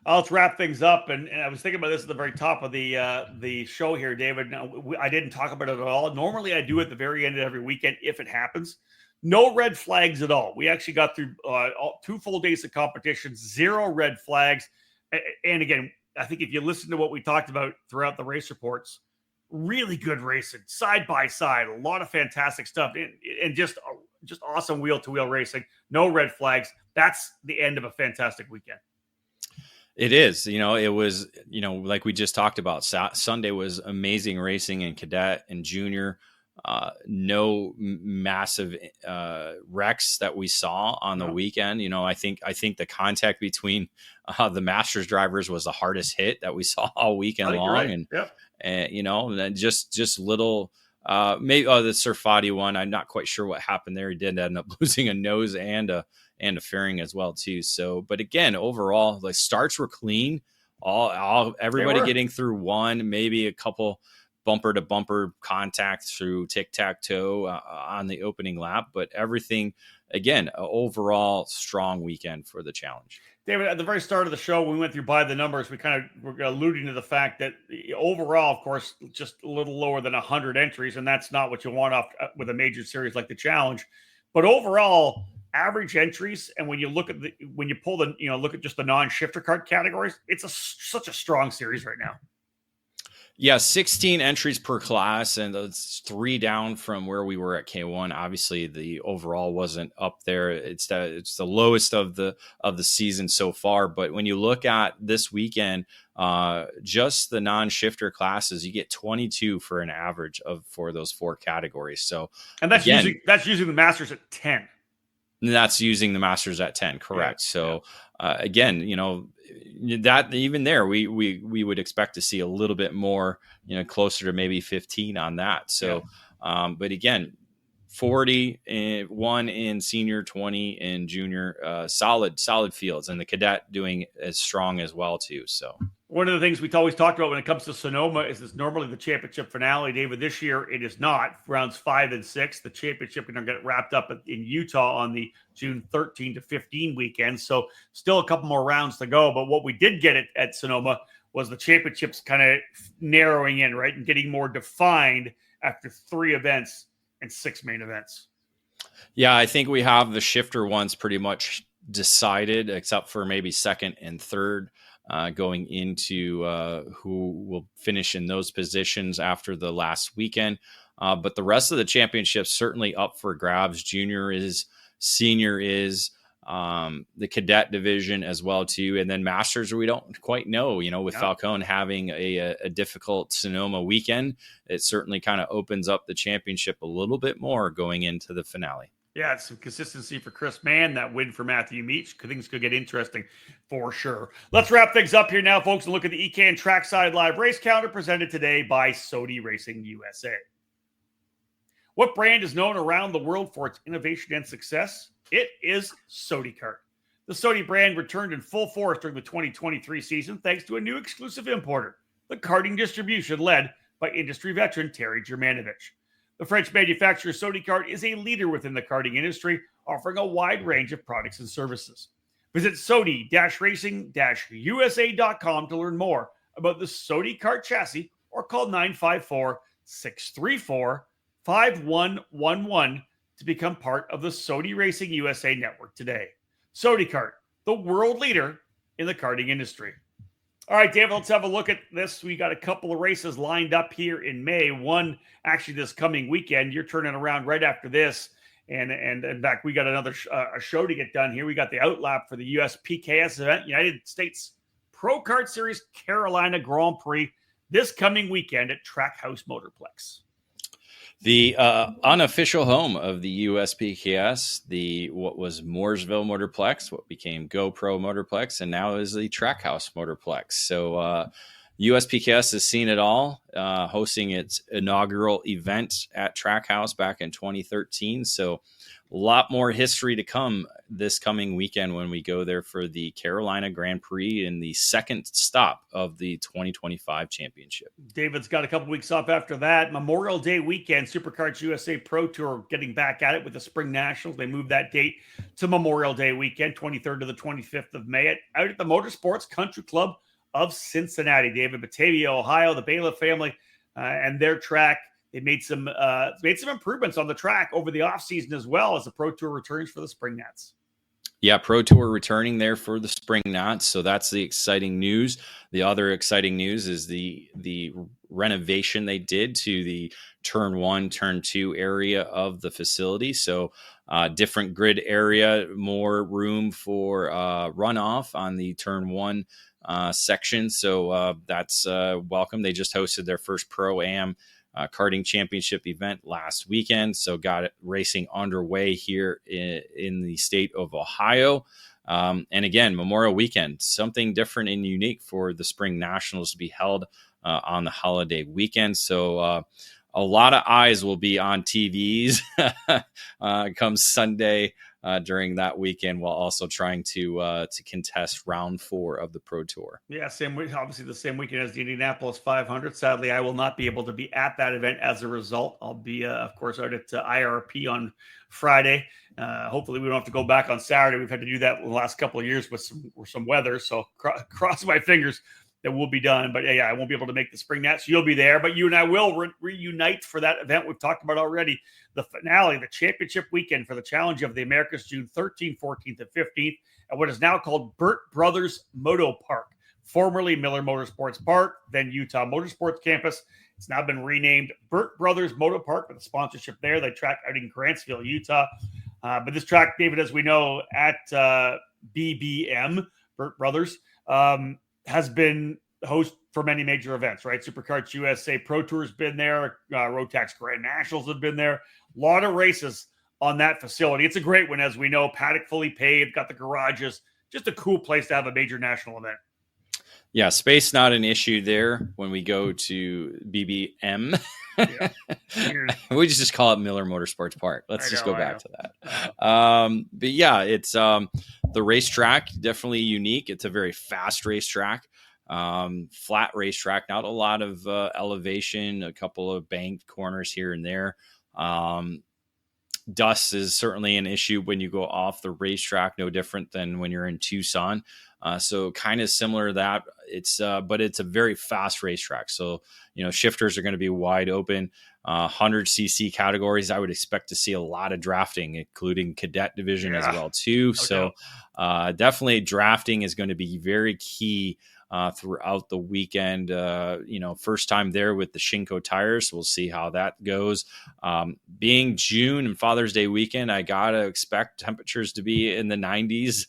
Let's wrap things up. And I was thinking about this at the very top of the show here, David. Now, I didn't talk about it at all. Normally, I do at the very end of every weekend if it happens. No red flags at all. We actually got through 2 full days of competition, 0 red flags. And again, I think if you listen to what we talked about throughout the race reports, really good racing, side by side, a lot of fantastic stuff, and just awesome wheel-to-wheel racing. No red flags. That's the end of a fantastic weekend. It is, it was, like we just talked about, Sunday was amazing racing in cadet and junior. No massive wrecks that we saw on the weekend. I think the contact between the Masters drivers was the hardest hit that we saw all weekend long. Right. And then just little, maybe the Surfati one. I'm not quite sure what happened there. He did end up losing a nose and a fairing as well too. So, but again, overall, the starts were clean. Everybody getting through one, maybe a couple bumper to bumper contact through tic-tac-toe on the opening lap, but everything, again, overall strong weekend for the challenge. David, at the very start of the show, we went through by the numbers. We kind of were alluding to the fact that overall, of course, just a little lower than 100 entries, and that's not what you want off with a major series like the challenge. But overall, average entries, and when you look at look at just the non-shifter kart categories, it's such a strong series right now. Yeah, 16 entries per class, and it's 3 down from where we were at K1. Obviously, the overall wasn't up there. It's the lowest of the season so far. But when you look at this weekend, just the non-shifter classes, you get 22 for an average for those 4 categories. So, and that's using the Masters at 10. That's using the Masters at 10, correct? Yeah, so again, that even there, we would expect to see a little bit more, closer to maybe 15 on that. So, but again, 41 in senior, 20 in junior, solid fields, and the cadet doing as strong as well too. So. One of the things we always talked about when it comes to Sonoma is it's normally the championship finale, David. This year, it is not. Rounds 5 and 6. The championship is going to get wrapped up in Utah on the June 13 to 15 weekend. So still a couple more rounds to go. But what we did get at Sonoma was the championships kind of narrowing in, right, and getting more defined after 3 events and 6 main events. Yeah, I think we have the shifter ones pretty much decided, except for maybe second and third. going into who will finish in those positions after the last weekend. But the rest of the championship's certainly up for grabs. Junior is, senior is, the cadet division as well too, and then masters we don't quite know. With Falcone having a difficult Sonoma weekend, it certainly kind of opens up the championship a little bit more going into the finale. Yeah, it's some consistency for Chris Mann. That win for Matthew Meach. Things could get interesting for sure. Let's wrap things up here now, folks, and look at the EKN Trackside Live Race Calendar presented today by Sodi Racing USA. What brand is known around the world for its innovation and success? It is Sodi Kart. The Sodi brand returned in full force during the 2023 season thanks to a new exclusive importer, the karting distribution led by industry veteran Terry Germanovich. The French manufacturer Sodi Kart is a leader within the karting industry, offering a wide range of products and services. Visit Sodi-Racing-USA.com to learn more about the Sodi Kart chassis or call 954-634-5111 to become part of the Sodi Racing USA network today. Sodi Kart, the world leader in the karting industry. All right, David, let's have a look at this. We got a couple of races lined up here in May. One actually this coming weekend. You're turning around right after this. And in fact, we got another a show to get done here. We got the outlap for the USPKS event, United States Pro Kart Series Carolina Grand Prix, this coming weekend at Trackhouse Motorplex. The unofficial home of the USPKS, what was Mooresville Motorplex, what became GoPro Motorplex, and now is the Trackhouse Motorplex. So USPKS has seen it all, hosting its inaugural event at Trackhouse back in 2013. So a lot more history to come this coming weekend when we go there for the Carolina Grand Prix in the second stop of the 2025 championship. David's got a couple weeks off after that. Memorial Day weekend, Superkarts USA Pro Tour getting back at it with the Spring Nationals. They moved that date to Memorial Day weekend, 23rd to the 25th of May, out at the Motorsports Country Club of Cincinnati. David, Batavia, Ohio, the Bailiff family, and their track. They made some improvements on the track over the offseason as well as the Pro Tour returns for the Spring Nats. Yeah, Pro Tour returning there for the Spring Nats. So that's the exciting news. The other exciting news is the renovation they did to the turn 1, turn 2 area of the facility. So different grid area, more room for runoff on the turn 1 section. So that's welcome. They just hosted their first Pro-Am karting championship event last weekend. So got it racing underway here in the state of Ohio. And again, Memorial Weekend, something different and unique for the Spring Nationals to be held on the holiday weekend. So a lot of eyes will be on TVs come Sunday during that weekend, while also trying to contest round 4 of the Pro Tour. Yeah, obviously the same weekend as the Indianapolis 500. Sadly, I will not be able to be at that event as a result. I'll be, of course, out at IRP on Friday. Hopefully, we don't have to go back on Saturday. We've had to do that in the last couple of years with some weather. So cross my fingers that will be done. But yeah, I won't be able to make the Spring Nats. You'll be there, but you and I will reunite for that event we've talked about already. The finale, the championship weekend for the Challenge of the Americas, June 13th, 14th, and 15th, at what is now called Burt Brothers Moto Park, formerly Miller Motorsports Park, then Utah Motorsports Campus. It's now been renamed Burt Brothers Moto Park with a sponsorship there. They track out in Grantsville, Utah. But this track, David, as we know, at BBM, Burt Brothers, has been host for many major events, right? Superkarts USA Pro Tour has been there. Rotax Grand Nationals have been there. A lot of races on that facility. It's a great one, as we know. Paddock fully paved, got the garages. Just a cool place to have a major national event. Yeah, space not an issue there when we go to BBM. Yeah. We just call it Miller Motorsports Park. Let's just go back to that. But yeah, it's the racetrack, definitely unique. It's a very fast racetrack, flat racetrack, not a lot of elevation, a couple of banked corners here and there. Dust is certainly an issue when you go off the racetrack, no different than when you're in Tucson. So kind of similar to that. But it's a very fast racetrack. So, shifters are going to be wide open. 100cc categories, I would expect to see a lot of drafting, including cadet division as well too. Okay. So definitely drafting is going to be very key throughout the weekend. First time there with the Shinko tires. So we'll see how that goes. Being June and Father's Day weekend, I got to expect temperatures to be in the 90s.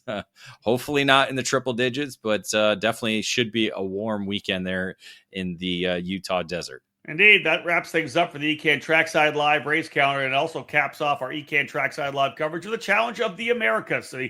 Hopefully not in the triple digits, but definitely should be a warm weekend there in the Utah desert. Indeed, that wraps things up for the EKN Trackside Live race calendar, and also caps off our EKN Trackside Live coverage of the Challenge of the Americas, the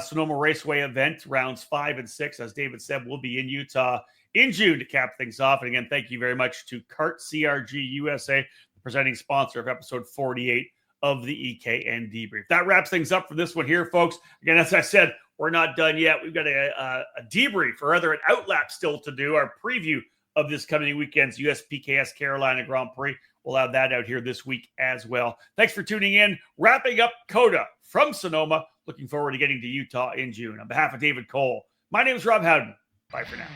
Sonoma Raceway event, rounds 5 and 6. As David said, we'll be in Utah in June to cap things off. And again, thank you very much to CART CRG USA, the presenting sponsor of episode 48 of the EKN Debrief. That wraps things up for this one here, folks. Again, as I said, we're not done yet. We've got a debrief, or rather an outlap still to do, our preview of this coming weekend's USPKS Carolina Grand Prix. We'll have that out here this week as well. Thanks for tuning in. Wrapping up COTA from Sonoma. Looking forward to getting to Utah in June. On behalf of David Cole, my name is Rob Howden. Bye for now.